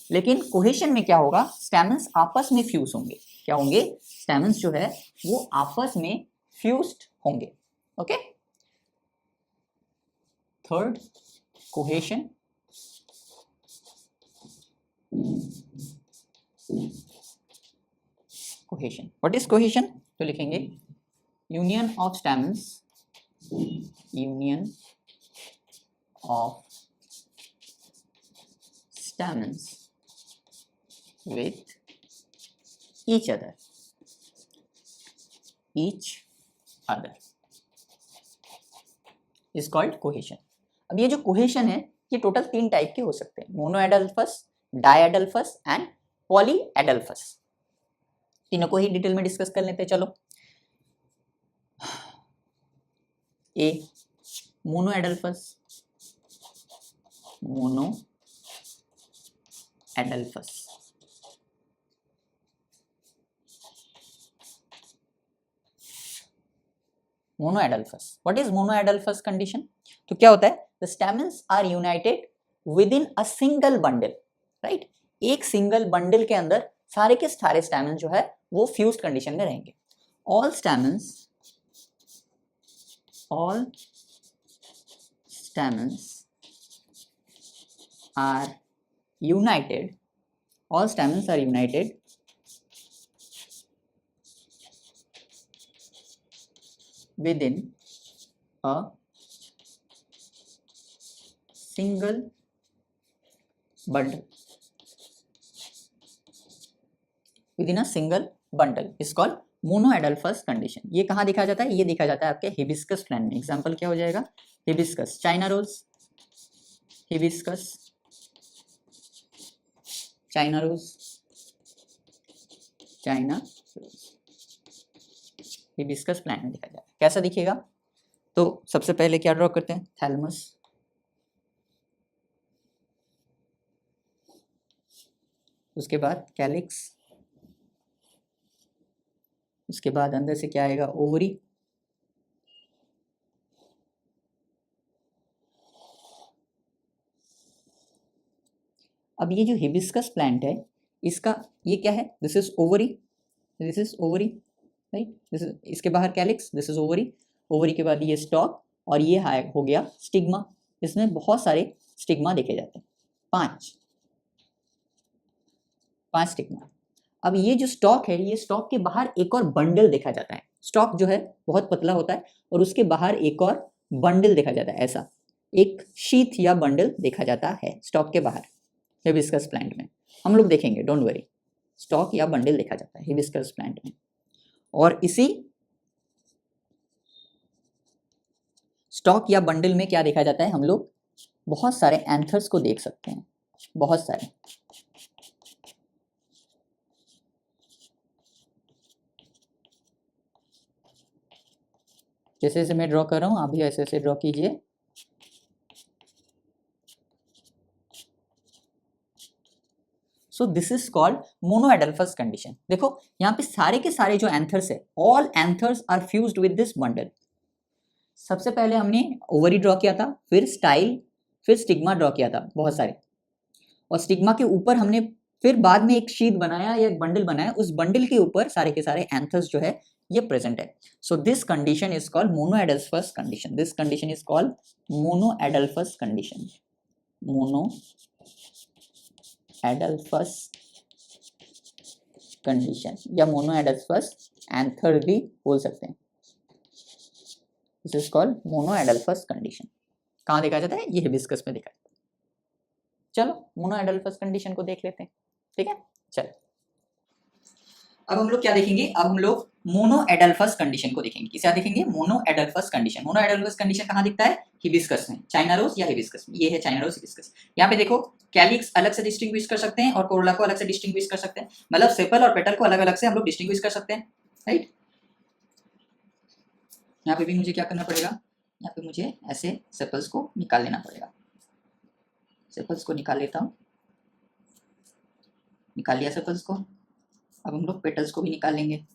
लेकिन कोहेशन में क्या होगा? स्टैमेन्स आपस में फ्यूज होंगे। क्या होंगे? स्टैमेन्स जो है वो आपस में फ्यूज्ड होंगे। Okay, third, cohesion. Cohesion, what is cohesion? तो लिखेंगे union of stamens, union of stamens with each other. each other is called cohesion. अब ये जो कोहेशन है ये टोटल 3 टाइप के हो सकते हैं, मोनोएडल्फस, डायएडल्फस एंड पॉलीएडल्फस। तीनों को ही डिटेल में डिस्कस कर लेते हैं। चलो, a monoadelphous, monoadelphous monoadelphous. What is monoadelphous condition? तो क्या होता है, the stamens are united within a single bundle, right. एक सिंगल बंडल के अंदर सारे के सारे स्टैमेन जो है वो फ्यूज्ड कंडीशन में रहेंगे। All stamens are united, all stamens are united within a single bundle. Within a single bundle is called monoadelphous condition. ये कहाँ देखा जाता है? ये देखा जाता है आपके हिबिस्कस प्लांट में। एग्जांपल क्या हो जाएगा? Hibiscus, China rose, hibiscus, China rose, China rose, hibiscus plant में देखा जाएगा। कैसा दिखेगा? तो सबसे पहले क्या ड्रॉ करते हैं? थैलमस, उसके बाद कैलिक्स, उसके बाद अंदर से क्या आएगा? ओवरी, अब ये जो हिबिस्कस प्लांट है इसका ये क्या है? This is ovary, this is ovary, right. This is, इसके बाहर calyx, this is ovary, ovary के बाद ये स्टॉक और ये हो गया स्टिग्मा। इसमें बहुत सारे स्टिग्मा देखे जाते हैं, 5 स्टिग्मा। अब ये जो स्टॉक है, ये स्टॉक के बाहर एक और बंडल देखा जाता है। स्टॉक जो है बहुत पतला होता है और उसके बाहर एक और बंडल देखा जाता है, ऐसा एक शीथ या बंडल देखा जाता है स्टॉक के बाहर। हिबिस्कस प्लांट में हम लोग देखेंगे, डोंट वरी, स्टॉक या बंडल देखा जाता है हिबिस्कस प्लांट में। और इसी स्टॉक या बंडल में क्या देखा जाता है? हम लोग बहुत सारे एंथर्स को देख सकते हैं, बहुत सारे। जैसे जैसे मैं ड्रॉ कर रहा हूँ आप भी ऐसे ऐसे ड्रॉ कीजिए। So this is called monoadelphous condition. देखो यहाँ पे सारे के सारे जो एंथर्स है, all anthers are fused with this bundle. सबसे पहले हमने ओवरी ड्रॉ किया था, फिर स्टाइल, फिर स्टिग्मा ड्रॉ किया था बहुत सारे, और स्टिग्मा के ऊपर हमने फिर बाद में एक शीट बनाया या एक बंडल बनाया, उस बंडल के ऊपर सारे के सारे एंथर्स जो है ये प्रेजेंट है। So this condition is called monoadelphous condition. This condition is called monoadelphous condition, monoadelphous condition या मोनोएडल्फस एंथर भी बोल सकते हैं। This is called monoadelphous condition. कहाँ देखा जाता है? ये हिबिस्कस में देखा जाता है। चलो मोनोएडल्फस कंडीशन को देख लेते हैं, ठीक है। चलो अब हम लोग क्या देखेंगे? अब हम लोग मोनोएडल्फस कंडीशन को देखेंगे। किसे देखेंगे? मोनोएडल्फस कंडीशन। मोनोएडल्फस कंडीशन कहाँ दिखता है? हिबिस्कस में, चाइना रोज या हिबिस्कस में। ये है चाइना रोज, हिबिस्कस। यहाँ पे देखो कैलिक्स अलग से डिस्टिंग्विश कर सकते हैं और कोरोला को अलग से डिस्टिंग्विश कर सकते हैं, मतलब सेपल और पेटल को अलग अलग से हम लोग डिस्टिंग्विश कर सकते हैं, राइट। यहाँ पे भी मुझे क्या करना पड़ेगा? यहाँ पे मुझे ऐसे सेपल्स को निकाल लेना पड़ेगा। सेपल्स को निकाल लेता हूँ, निकाल लिया सेपल्स को। अब हम लोग पेटल्स को भी निकाल लेंगे।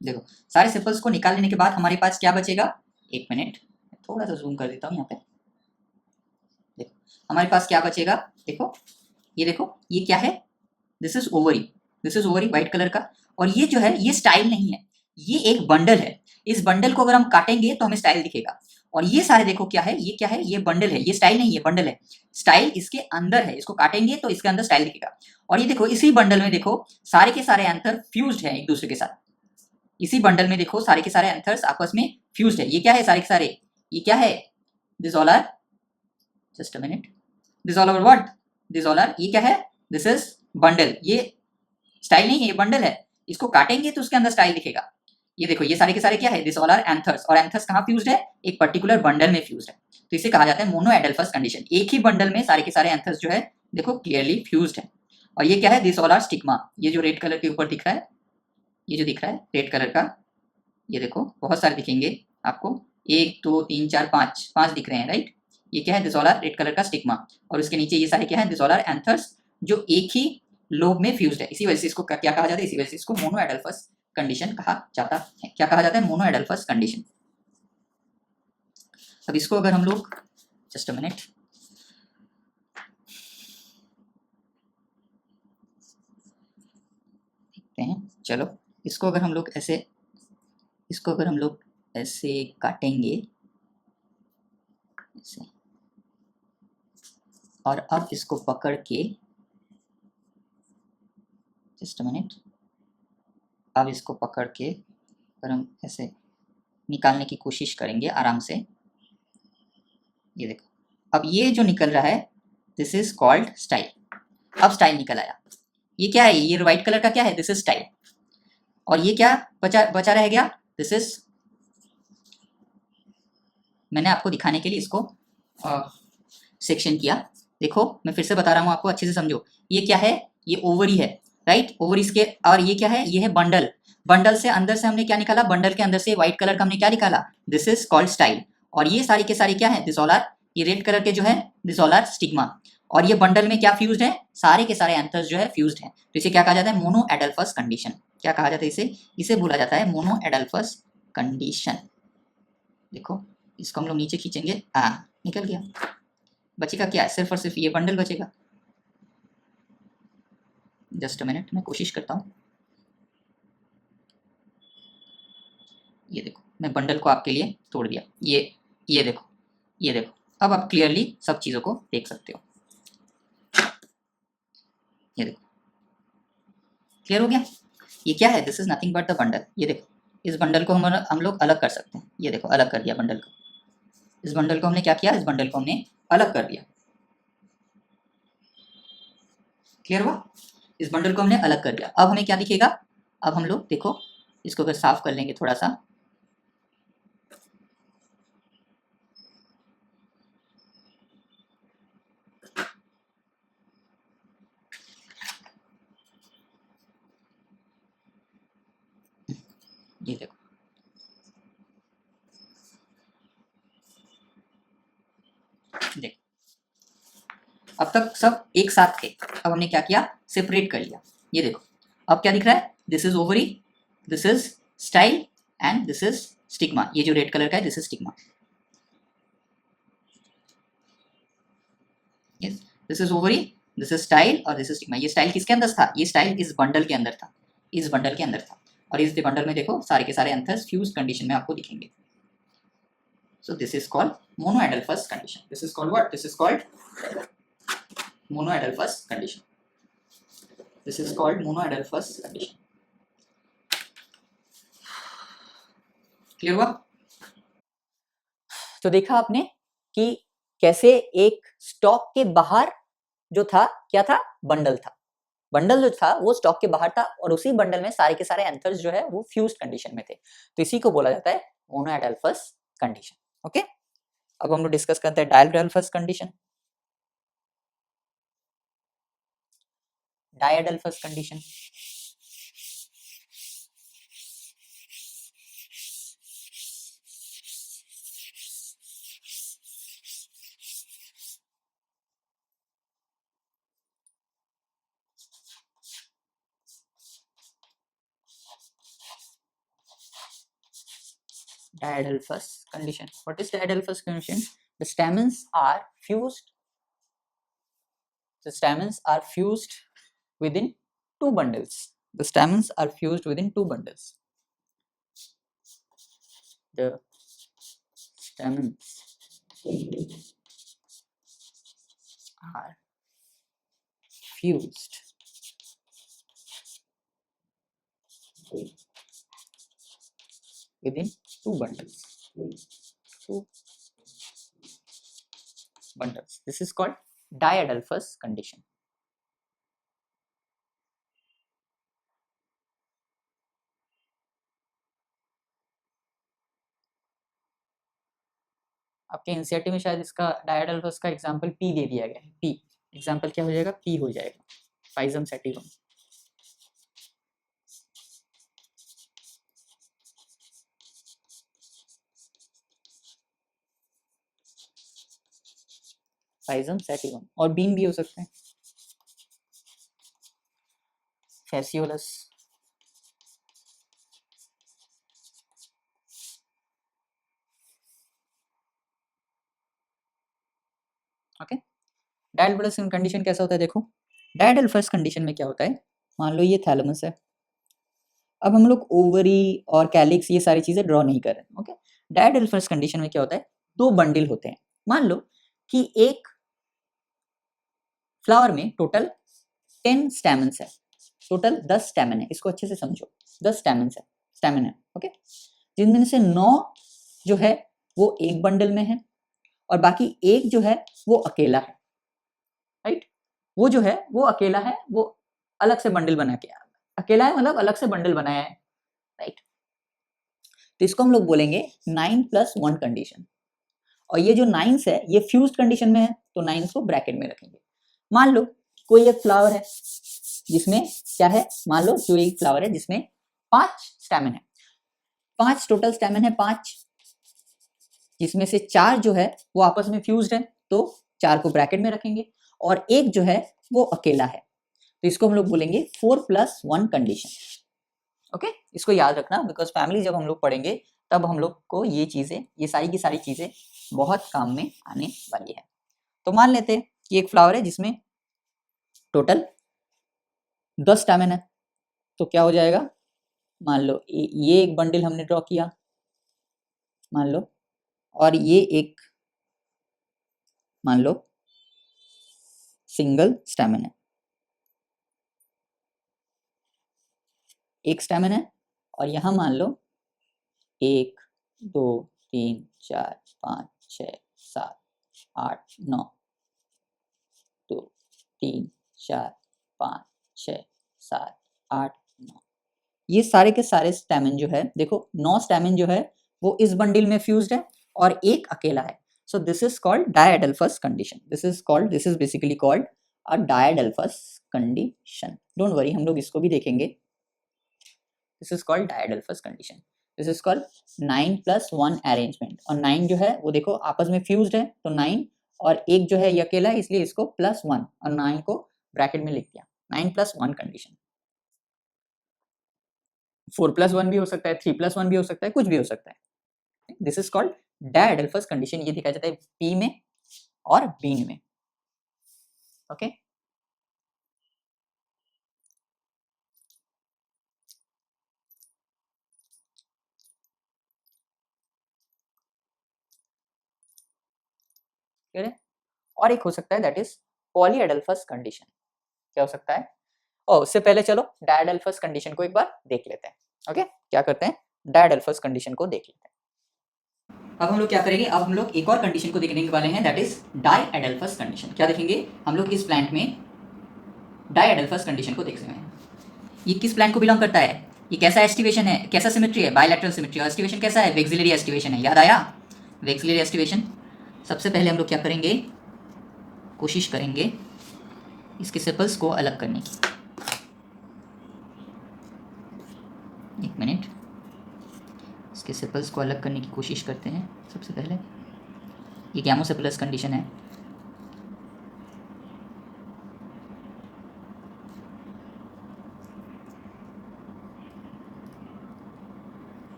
देखो सारे सेपल्स को निकाल लेने के बाद हमारे पास क्या बचेगा? एक मिनट, थोड़ा सा जूम कर देता हूँ यहाँ पे। देखो हमारे पास क्या बचेगा? देखो ये, देखो ये क्या है? This is ovary, this is ovary white colour का। और ये जो है ये स्टाइल नहीं है, ये एक बंडल है। इस बंडल को अगर हम काटेंगे तो हमें स्टाइल दिखेगा। और ये सारे देखो क्या है? ये क्या है? ये बंडल है, ये स्टाइल नहीं है, बंडल है। स्टाइल इसके अंदर है, इसको काटेंगे तो इसके अंदर स्टाइल दिखेगा। और ये देखो इसी बंडल में देखो सारे के सारे एंथर फ्यूज्ड है एक दूसरे के साथ। इसी बंडल में देखो सारे के सारे एंथर्स आपस में फ्यूज्ड है। ये क्या है सारे के सारे, ये क्या है, this all are, just a minute, this all are what, this all are, ये क्या है, दिस इज बंडल। ये स्टाइल नहीं है, ये बंडल है। इसको काटेंगे तो उसके अंदर स्टाइल दिखेगा। ये देखो ये सारे के सारे क्या है, दिस ऑल आर एंथर्स, और एंथर्स कहाँ फ्यूज्ड है, एक पर्टिकुलर बंडल में फ्यूज्ड है। तो इसे कहा जाता है मोनो एडल्फस कंडीशन। एक ही बंडल में सारे के सारे एंथर्स जो है देखो क्लियरली फ्यूज्ड है। और ये क्या है, दिस ऑल आर स्टिग्मा। ये जो रेड कलर के ऊपर दिख रहा है, ये जो दिख रहा है रेड कलर का, ये देखो बहुत सारे दिखेंगे आपको, 1 2 3 4 5 5 दिख रहे हैं, राइट। ये क्या है, this all are red colour का स्टिग्मा। और उसके नीचे ये सारे क्या है, दिस ऑल आर एंथर्स जो एक ही लोब में फ्यूज्ड है। इसी वजह से इसको क्या कहा जाता है, इसी वजह से इसको मोनो एडल्फस कंडीशन कहा जाता है। क्या कहा जाता है, मोनो एडल्फस कंडीशन। अब इसको अगर हम लोग, जस्ट अ मिनट, देखते हैं, चलो इसको अगर हम लोग ऐसे, इसको अगर हम लोग ऐसे काटेंगे ऐसे, और अब इसको पकड़ के, जस्ट अ मिनट, अब इसको पकड़ के अगर हम ऐसे निकालने की कोशिश करेंगे आराम से, ये देखो अब ये जो निकल रहा है दिस इज कॉल्ड स्टाइल। अब स्टाइल निकल आया। ये क्या है, ये व्हाइट कलर का क्या है, दिस इज स्टाइल। और ये क्या बचा बचा रह गया, दिस इज, मैंने आपको दिखाने के लिए इसको सेक्शन किया। देखो मैं फिर से बता रहा हूँ आपको, अच्छे से समझो। ये क्या है, ये ओवरी है, राइट, ओवरीज के, और ये क्या है, ये है बंडल। बंडल से अंदर से हमने क्या निकाला, बंडल के अंदर से व्हाइट कलर का हमने क्या निकाला, दिस इज कॉल्ड स्टाइल। और ये सारे के सारे क्या है, दिस ऑल आर, ये रेड कलर के जो है दिस ऑल आर स्टिग्मा। और ये बंडल में क्या फ्यूज्ड है, सारे के सारे एंथर्स जो है फ्यूज्ड है। तो इसे क्या कहा जाता है, मोनो एडल्फस कंडीशन। क्या कहा जाता है इसे, इसे बोला जाता है मोनो एडल्फस कंडीशन। देखो इसको हम लोग नीचे खींचेंगे, निकल गया। बचेगा क्या, सिर्फ और सिर्फ ये बंडल बचेगा। जस्ट अ मिनट, मैं कोशिश करता हूँ। ये देखो मैं बंडल को आपके लिए तोड़ दिया। ये देखो, ये देखो, अब आप क्लियरली सब चीज़ों को देख सकते हो। ये देखो क्लियर हो गया। ये क्या है, this is nothing but the bundle. ये देखो इस बंडल को हम लोग अलग कर सकते हैं। ये देखो अलग कर दिया बंडल को। इस बंडल को हमने क्या किया, इस बंडल को हमने अलग कर दिया। क्लियर हुआ, इस बंडल को हमने अलग कर दिया। अब हमें क्या दिखेगा, अब हम लोग देखो इसको अगर साफ कर लेंगे थोड़ा सा, ये देखो देखो अब तक सब एक साथ थे, अब हमने क्या किया, सेपरेट कर लिया। ये देखो अब क्या दिख रहा है, this is ovary, this is style, and this is stigma. ये जो रेड कलर का है this is stigma. Yes, this is ovary, this is style, और दिस इज स्टिग्मा। ये स्टाइल किसके अंदर था, ये स्टाइल इस बंडल के अंदर था, इस बंडल के अंदर था। और इस बंडल में देखो सारे के सारे एंथर्स फ्यूज कंडीशन में आपको दिखेंगे। So this is called monoadelphous condition. This is called what? This is called monoadelphous condition. This is called monoadelphous condition. Clear हुआ। तो देखा आपने कि कैसे एक स्टॉक के बाहर जो था क्या था, बंडल था। बंडल जो था वो स्टॉक के बाहर था, और उसी बंडल में सारे के सारे एंथर्स जो है वो फ्यूज्ड कंडीशन में थे। तो इसी को बोला जाता है मोनोएडल्फस कंडीशन। ओके, अब हम लोग डिस्कस करते हैं diadelphous condition. Diadelphous condition, diadelphous condition. What is diadelphous condition? The stamens are fused. The stamens are fused within two bundles. The stamens are fused within two bundles. The stamens are fused within 2 bundles. 2 bundles. This is called diadelphous condition. आपके एनसीईआरटी में शायद इसका डायडेल्फस का एग्जांपल पी दे दिया गया है। पी एग्जांपल क्या हो जाएगा? पी हो जाएगा, पाइजम सैटिवम। पाइजम सैटिवम और बीन भी हो सकते हैं, फैसियोलस। ओके, डायडेल्फस कंडीशन कैसा होता है? देखो, डायडेल्फस कंडीशन में क्या होता है, मान लो ये थैलेमस है, अब हम लोग ओवरी और कैलिक्स ये सारी चीजें ड्रॉ नहीं कर रहे। ओके, डायडेल्फस कंडीशन में क्या होता है, 2 बंडल होते हैं। मान लो कि एक फ्लावर में टोटल 10 स्टैमेंस है, टोटल 10 स्टैमेन है, इसको अच्छे से समझो, 10 स्टैमेंस है, स्टैमेन है। ओके, जिनमें से 9 जो है वो एक बंडल में है और बाकी एक जो है वो अकेला है, राइट? वो जो है वो अकेला है, वो अलग से बंडल बना के आया, अकेला है मतलब अलग से बंडल बनाया है, राइट? तो इसको हम लोग बोलेंगे 9+1 कंडीशन। और ये जो 9 है ये फ्यूज्ड कंडीशन में है, तो 9 को ब्रैकेट में रखेंगे। मान लो कोई एक फ्लावर है जिसमें क्या है, मान लो जो एक फ्लावर है जिसमें 5 स्टैमेन है, 5 टोटल स्टैमेन है, 5 जिसमें से 4 जो है वो आपस में फ्यूज्ड है, तो 4 को ब्रैकेट में रखेंगे और एक जो है वो अकेला है, तो इसको हम लोग बोलेंगे 4+1 कंडीशन। ओके, इसको याद रखना, बिकॉज फैमिली जब हम लोग पढ़ेंगे तब हम लोग को ये चीजें, ये सारी की सारी चीजें बहुत काम में आने वाली है। तो मान लेते हैं कि एक फ्लावर है जिसमें टोटल 10 स्टैमेन है, तो क्या हो जाएगा, मान लो ये एक बंडल हमने ड्रॉ किया, मान लो, और ये एक मान लो सिंगल स्टैमेन है, एक स्टैमेन है, और यहां मान लो 1 2 3 4 5 6 7 8 9 2 3 4 5 6 7 8 9, ये सारे के सारे स्टैमेन जो है, देखो 9 स्टैमेन जो है वो इस बंडल में फ्यूज्ड है और एक अकेला है, so this is called diadelphous condition. This is basically called a diadelphous condition. Don't worry, हम लोग इसको भी देखेंगे। This is called diadelphous condition. This is called 9+1 arrangement, और 9 जो है वो देखो आपस में फ्यूज्ड है, तो 9 और एक जो है ये अकेला है, इसलिए इसको +1 और 9 को ब्रैकेट में लिख दिया, 9+1 कंडीशन। 4+1 भी हो सकता है, 3+1 भी हो सकता है, कुछ भी हो सकता है। This is called diadelphous condition. ये दिखाया जाता है पी में और बीन में। ओके, क्लियर है? और एक हो सकता है दैट इज पॉलीएडेल्फस कंडीशन। क्या हो सकता है? और उससे पहले चलो डायडेल्फस कंडीशन को एक बार देख लेते हैं। ओके, क्या करते हैं, डायडेल्फस कंडीशन को देख लेते हैं। अब हम लोग क्या करेंगे, अब हम लोग एक और कंडीशन को देखने वाले हैं, दैट इज डायडेल्फस कंडीशन। क्या देखेंगे हम लोग इस प्लांट में, डायडेल्फस कंडीशन को देख सकते हैं। ये किस प्लांट को बिलोंग करता है, ये कैसा एस्टिवेशन है, कैसा सिमेट्री है, बायलैटरल सिमेट्री, और एस्टिवेशन कैसा है, वेक्सिलरी एस्टिवेशन है। याद आया, वेक्सिलरी एस्टिवेशन। सबसे पहले हम लोग क्या करेंगे, कोशिश करेंगे इसके सेपल्स को अलग करने की। एक मिनट, इसके सेपल्स को अलग करने की कोशिश करते हैं। सबसे पहले ये गैमोसेपलस कंडीशन है,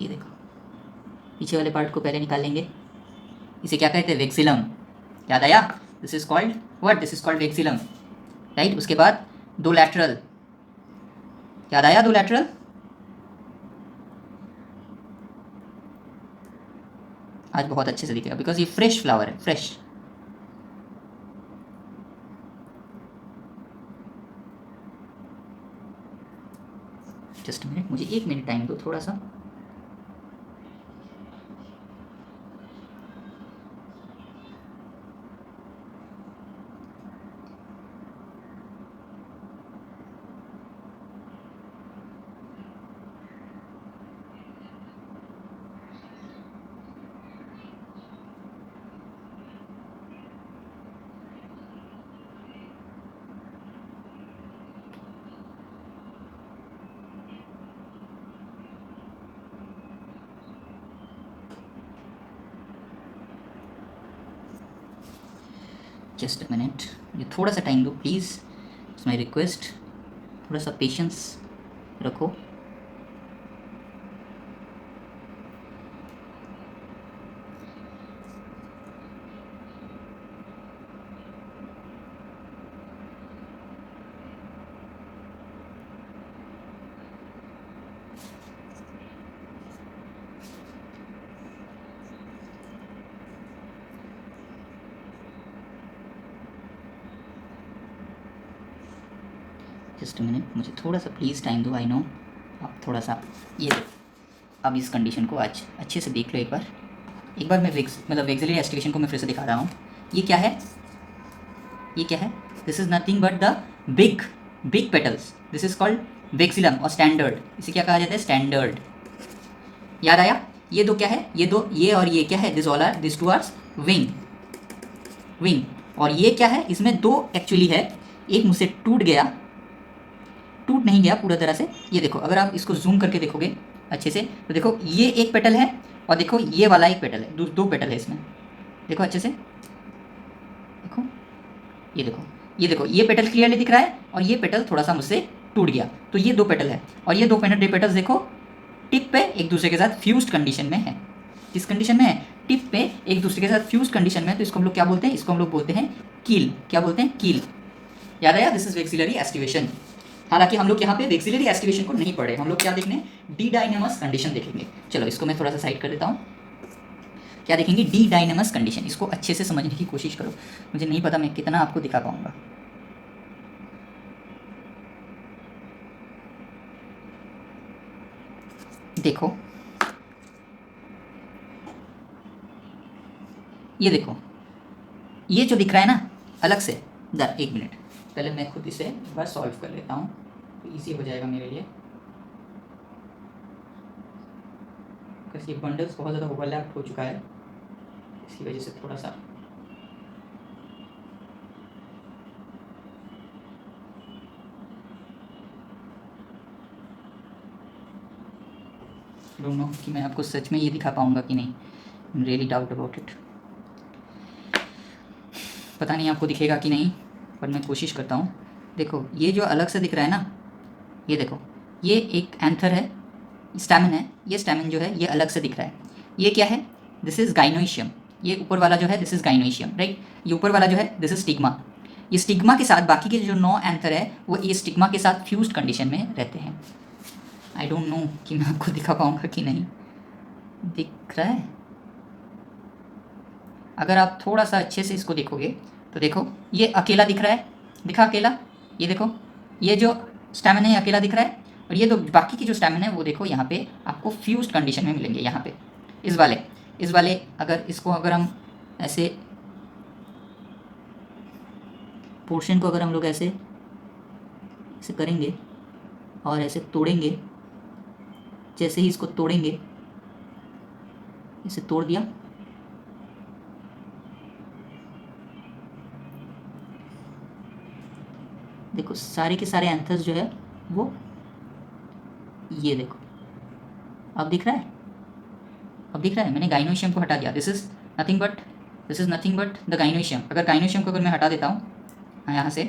ये देखो पीछे वाले पार्ट को पहले निकाल लेंगे, इसे क्या कहते हैं, वेक्सिलम। याद आया, this is called what, this is called वेक्सिलम, right? उसके बाद 2 लैटरल, याद आया, 2 लैटरल। आज बहुत अच्छे से दिखेगा बिकॉज ये फ्रेश फ्लावर है, फ्रेश। जस्ट मिनट, मुझे 1 मिनट टाइम दो थोड़ा सा। जस्ट अ मिनट, ये थोड़ा सा टाइम दो प्लीज़, इट्स माई रिक्वेस्ट, थोड़ा सा पेशेंस रखो। जस्ट मिनट, मुझे थोड़ा सा प्लीज़ टाइम दो। आई नो आप थोड़ा सा ये अब इस कंडीशन को आज अच्छे से देख लो एक बार मैं वेक्सिलरी एस्टिवेशन को मैं फिर से दिखा रहा हूँ। ये क्या है, ये क्या है? This is nothing but the big petals, this is called वेक्सिलम और स्टैंडर्ड, इसे क्या कहा जाता है? स्टैंडर्ड। याद आया? ये दो क्या है? ये और ये क्या है? This two are wing. और ये क्या है? इसमें दो एक्चुअली है, एक मुझसे टूट नहीं गया पूरा तरह से। ये देखो, अगर आप इसको जूम करके देखोगे अच्छे से तो देखो ये एक पेटल है और देखो ये वाला एक पेटल है, दो पेटल है इसमें, देखो अच्छे से, देखो ये देखो ये पेटल क्लियरली दिख रहा है और ये पेटल थोड़ा सा मुझसे टूट गया, तो ये दो पेटल है। और ये दो पेटल्स देखो टिप पे एक दूसरे के साथ फ्यूज्ड कंडीशन में है। किस कंडीशन में है? टिप पे एक दूसरे के साथ फ्यूज्ड कंडीशन में है, तो इसको हम लोग क्या बोलते हैं? इसको हम लोग बोलते हैं कील। क्या बोलते हैं? कील। याद आया? This is vexillary aestivation. हालांकि हम लोग यहाँ पे वेक्सिलरी एस्टिवेशन को नहीं पढ़े, हम लोग क्या देखने? डी डायनेमस कंडीशन देखेंगे। चलो इसको मैं थोड़ा सा साइड कर देता हूँ। क्या देखेंगे? D dynamos condition. इसको अच्छे से समझने की कोशिश करो, मुझे नहीं पता मैं कितना आपको दिखा पाऊंगा। देखो ये देखो, ये जो दिख रहा है ना अलग से, एक मिनट पहले मैं खुद इसे एक बार सॉल्व कर लेता हूँ तो ईजी हो जाएगा मेरे लिए। ये बंडल्स बहुत ज़्यादा ओवरलैप हो चुका है, इसी वजह से थोड़ा सा डोंट नो कि मैं आपको सच में ये दिखा पाऊंगा कि नहीं। Really doubt about it. पता नहीं आपको दिखेगा कि नहीं, पर मैं कोशिश करता हूँ। देखो ये जो अलग से दिख रहा है ना, ये देखो ये एक एंथर है, स्टैमिन है, ये स्टैमिन जो है ये अलग से दिख रहा है। ये क्या है? This is gynoecium. ये ऊपर वाला जो है दिस इज गाइनोइशियम, राइट। ये ऊपर वाला जो है दिस इज स्टिग्मा। ये स्टिग्मा के साथ बाकी के जो 9 एंथर है वो ये स्टिग्मा के साथ फ्यूज्ड कंडीशन में रहते हैं। आई डोंट नो कि मैं आपको दिखा पाऊंगा कि नहीं। दिख रहा है? अगर आप थोड़ा सा अच्छे से इसको देखोगे तो देखो ये अकेला दिख रहा है, दिखा अकेला। ये देखो ये जो स्टैमिन है अकेला दिख रहा है, और ये तो बाकी की जो स्टैमिन है वो देखो यहाँ पे आपको फ्यूज्ड कंडीशन में मिलेंगे। यहाँ पे इस वाले अगर इसको अगर हम ऐसे पोर्शन को अगर हम लोग ऐसे करेंगे और ऐसे तोड़ेंगे, जैसे ही इसको तोड़ेंगे, इसे तोड़ दिया, देखो सारे के सारे एंथर्स जो है वो ये देखो अब दिख रहा है, अब दिख रहा है। मैंने गाइनोइशियम को हटा दिया, this is nothing but the gynoecium. अगर गाइनोइशियम को अगर मैं हटा देता हूँ यहाँ से,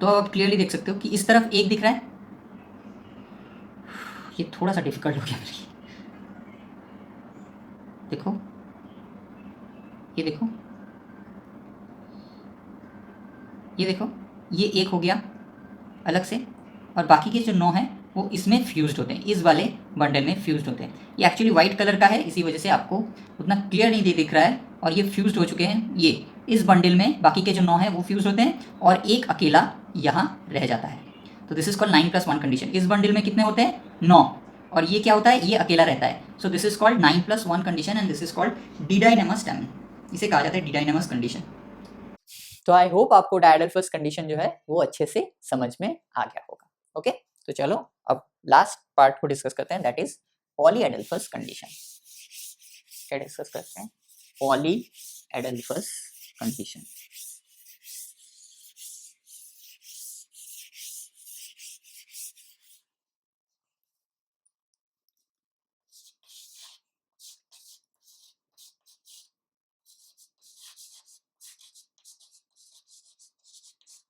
तो आप क्लियरली देख सकते हो कि इस तरफ एक दिख रहा है। ये थोड़ा सा डिफिकल्ट हो गया मेरे लिए। देखो ये देखो, ये देखो ये एक हो गया अलग से, और बाकी के जो 9 हैं वो इसमें फ्यूज्ड होते हैं, इस वाले बंडल में फ्यूज्ड होते हैं। ये एक्चुअली वाइट कलर का है, इसी वजह से आपको उतना क्लियर नहीं दिख रहा है, और ये फ्यूज्ड हो चुके हैं। ये इस बंडल में बाकी के जो 9 हैं वो फ्यूज होते हैं और एक अकेला यहाँ रह जाता है। तो दिस इज कॉल्ड 9+1 कंडीशन। इस बंडल में कितने होते हैं? 9, और ये क्या होता है? ये अकेला रहता है। So this is called 9+1 condition and this is called didynamous stamen. इसे कहा जाता है डिडाइनेमस कंडीशन। तो आई होप आपको डायडेल्फस कंडीशन जो है वो अच्छे से समझ में आ गया होगा। ओके, तो चलो अब लास्ट पार्ट को डिस्कस करते हैं, दैट इज पॉलीएडेल्फस कंडीशन। क्या डिस्कस करते हैं? पॉलीएडेल्फस condition.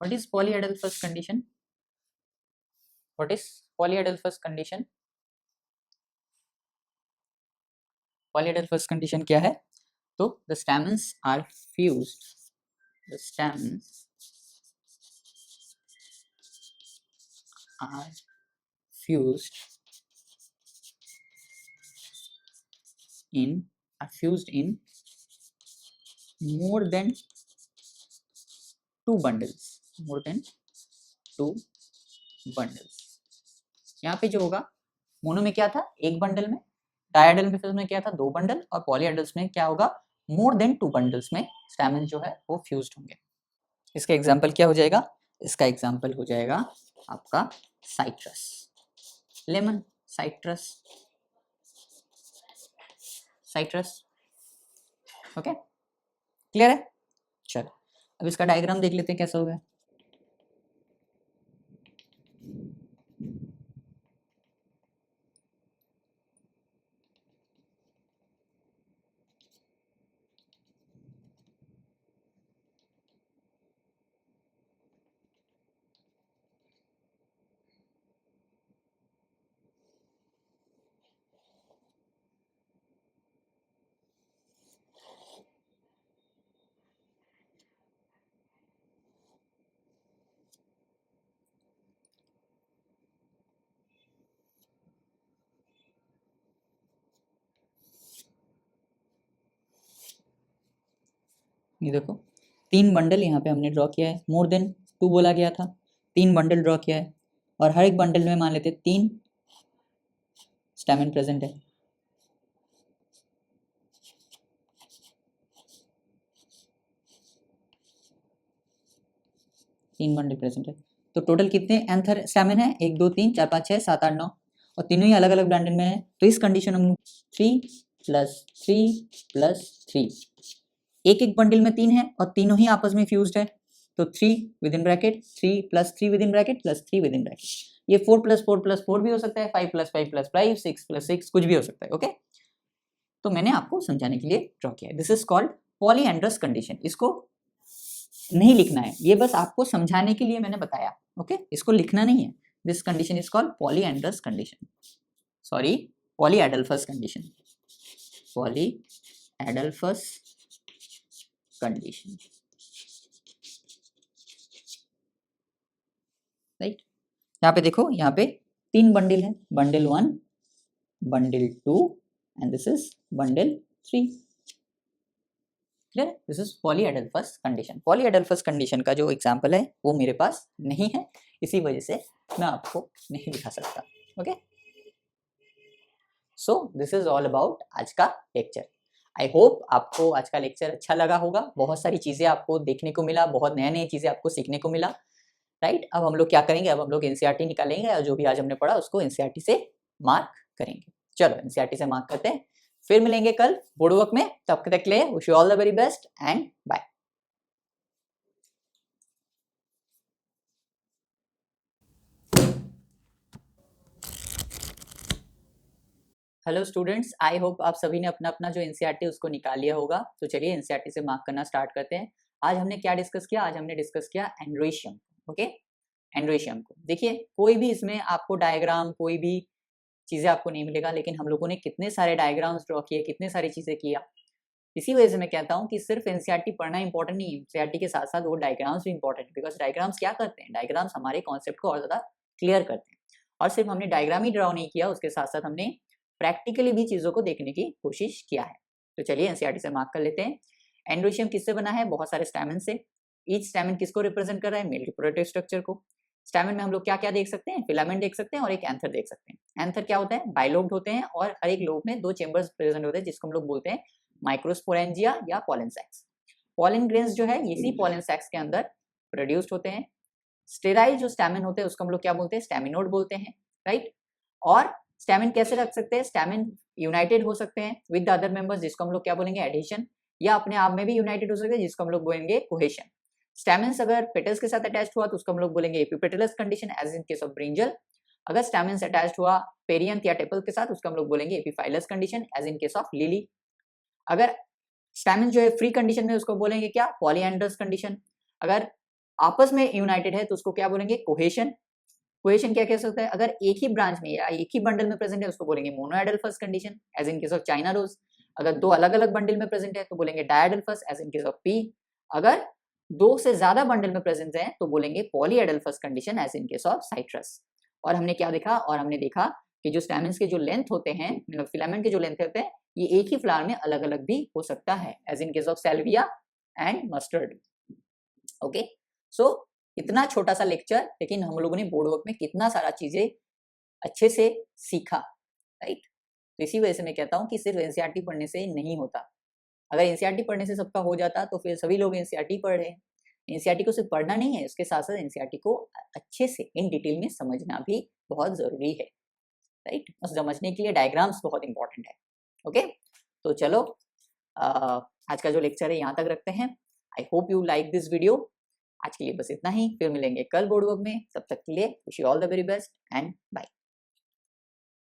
What is polyadelphous condition? What is polyadelphous condition? Polyadelphous condition क्या है? तो the stamens are fused. The stamens are fused in more than two bundles. More than two bundles. यहाँ पे जो होगा, मोनो में क्या था? एक बंडल में, डायडेल्फस में क्या था? 2 बंडल, और पॉलीएडल्स में क्या होगा? मोर देन 2 बंडल्स में स्टैमेन जो है वो फ्यूज्ड होंगे। इसका एग्जांपल क्या हो जाएगा? इसका एग्जांपल हो जाएगा आपका citrus, lemon, citrus, citrus. Okay, clear है? चलो अब इसका डायग्राम देख लेते हैं कैसा होगा। ये देखो 3 बंडल यहाँ पे हमने ड्रॉ किया है, मोर देन 2 बोला गया था, 3 बंडल ड्रॉ किया है, और हर एक बंडल में मान लेते 3 स्टैमेन प्रेजेंट है। तीन बंडल प्रेजेंट है, तो टोटल कितने एंथर स्टैमेन है? 1 2 3 4 5 6 7 8 9, और तीनों ही अलग अलग बंडल में है। तो इस कंडीशन में 3 + 3 + 3, एक एक बंडल में 3 है और तीनों ही आपस में फ्यूज्ड है। तो 3 with in bracket, 3 + 3 with in bracket, +3 with in bracket. ये 4 + 4 + 4 भी हो सकता है, 5 + 5 + 5, 6 + 6 कुछ भी हो सकता है। ओके, तो मैंने आपको समझाने के लिए ड्रॉ किया है। This is called polyandrous condition. इसको नहीं लिखना है, ये बस आपको समझाने के लिए मैंने बताया। ओके, इसको लिखना नहीं है। This condition is called polyandrous condition, sorry polyadelphous condition, पॉलीएडेल्फस condition, right. यहाँ पे देखो, यहाँ पे 3 बंडल है, bundle 1, bundle 2 and this is bundle 3। Clear? This is polyadelphous condition. पॉलीएडेल्फस कंडीशन का जो एग्जांपल है वो मेरे पास नहीं है, इसी वजह से मैं आपको नहीं दिखा सकता। Okay, so this is all about आज का लेक्चर। आई होप आपको आज का लेक्चर अच्छा लगा होगा, बहुत सारी चीजें आपको देखने को मिला, बहुत नए नए चीजें आपको सीखने को मिला, राइट। अब हम लोग क्या करेंगे? अब हम लोग एनसीईआरटी निकालेंगे और जो भी आज हमने पढ़ा उसको एनसीईआरटी से मार्क करेंगे। चलो एनसीईआरटी से मार्क करते हैं, फिर मिलेंगे कल बोर्ड वर्क में। तब तक के लिए wish you all the very best and bye. Hello students, I hope आप सभी ने अपना अपना जो एनसीईआरटी उसको निकाल लिया होगा। तो चलिए एनसीईआरटी से मार्क करना स्टार्ट करते हैं। आज हमने क्या डिस्कस किया? आज हमने डिस्कस किया एंड्रोशियम। ओके, एंड्रोशियम को देखिए, कोई भी इसमें आपको डायग्राम, कोई भी चीजें आपको नहीं मिलेगा, लेकिन हम लोगों ने कितने सारे डायग्राम्स ड्रॉ किए, कितने सारी चीजें किया। इसी वजह से मैं कहता हूँ कि सिर्फ एनसीईआरटी पढ़ना इंपॉर्टेंट नहीं है, एनसीईआरटी के साथ साथ वो डायग्राम्स भी इंपॉर्टेंट है। बिकॉज डायग्राम्स क्या करते हैं? डायग्राम्स हमारे कॉन्सेप्ट को और ज्यादा क्लियर करते हैं। और सिर्फ हमने डायग्राम ही ड्रॉ नहीं किया, उसके साथ साथ हमने प्रैक्टिकली भी चीजों को देखने की कोशिश किया है। तो चलिए एनसीईआरटी से मार्क कर लेते हैं। एंड्रोशियम किससे बना है? बहुत सारे स्टैमेन से। ईच स्टैमेन किसको रिप्रेजेंट कर रहा है? मेल रिप्रोडक्टिव स्ट्रक्चर को। स्टैमेन में हम लोग क्या क्या देख सकते हैं, फिलामेंट देख सकते हैं और एक एंथर देख सकते हैं। एंथर क्या होता है, बाइलोब्ड होते हैं और हर एक लोब में 2 चेंबर्स प्रेजेंट होते हैं जिसको हम लोग बोलते हैं माइक्रोस्पोरेंजिया या पॉलन सैक्स। पॉलन ग्रेन्स जो है इसी पॉलन सैक्स के अंदर प्रोड्यूस्ड होते हैं। स्टेराइल जो स्टैमेन होते हैं उसको हम लोग क्या बोलते हैं, स्टैमिनोड बोलते हैं, राइट। और स्टैमेन कैसे रख सकते हैं, स्टैमेन यूनाइटेड हो सकते हैं विद द अदर मेंबर्स जिसको हम लोग क्या बोलेंगे, एडिशन, या अपने आप में भी यूनाइटेड हो सकते हैं जिसको हम लोग बोलेंगे कोहेशन। स्टैमेन्स अगर पेटल्स के साथ अटैच्ड हुआ तो उसको हम लोग बोलेंगे epipetalous condition as in case of brinjal. अगर स्टैमेन्स अटैच्ड हुआ पेरियंथ या टेपल के साथ उसको हम लोग बोलेंगे epiphyllous condition as in case of lily. अगर स्टैमेन जो है फ्री कंडीशन में उसको बोलेंगे क्या, पॉलीएंड्रस कंडीशन। अगर आपस में यूनाइटेड है तो उसको क्या बोलेंगे, कोहेशन। कोहेशन क्या कह सकते हैं, अगर एक ही ब्रांच में या एक ही बंडल में प्रेजेंट है उसको बोलेंगे monoadelphous condition as in case of China rose. अगर 2 अलग अलग बंडल में प्रेजेंट है तो बोलेंगे diadelphous as in case of pea. अगर 2 से ज्यादा बंडल में प्रेजेंट है तो बोलेंगे polyadelphous condition as in case of citrus. और हमने क्या देखा, और हमने देखा कि जो स्टैमेन्स के जो लेंथ होते हैं, मतलब फिलामेंट के जो लेंथ होते हैं, ये एक ही फ्लावर में अलग अलग भी हो सकता है as in case of salvia and mustard. Okay, so इतना छोटा सा लेक्चर, लेकिन हम लोगों ने बोर्ड वर्क में कितना सारा चीजें अच्छे से सीखा, राइट। तो इसी वजह से मैं कहता हूँ कि सिर्फ एनसीईआरटी पढ़ने से नहीं होता। अगर एनसीईआरटी पढ़ने से सबका हो जाता तो फिर सभी लोग एनसीईआरटी पढ़ रहे हैं। एनसीईआरटी को सिर्फ पढ़ना नहीं है, उसके साथ साथ एनसीईआरटी को अच्छे से इन डिटेल में समझना भी बहुत जरूरी है, राइट। उस समझने के लिए डायग्राम्स बहुत इंपॉर्टेंट है। ओके, तो चलो आज का जो लेक्चर है यहाँ तक रखते हैं। I hope you like this video. आज के लिए बस इतना ही, फिर मिलेंगे कल बोर्ड वर्क में। तब तक के लिए wish you all the very best and bye.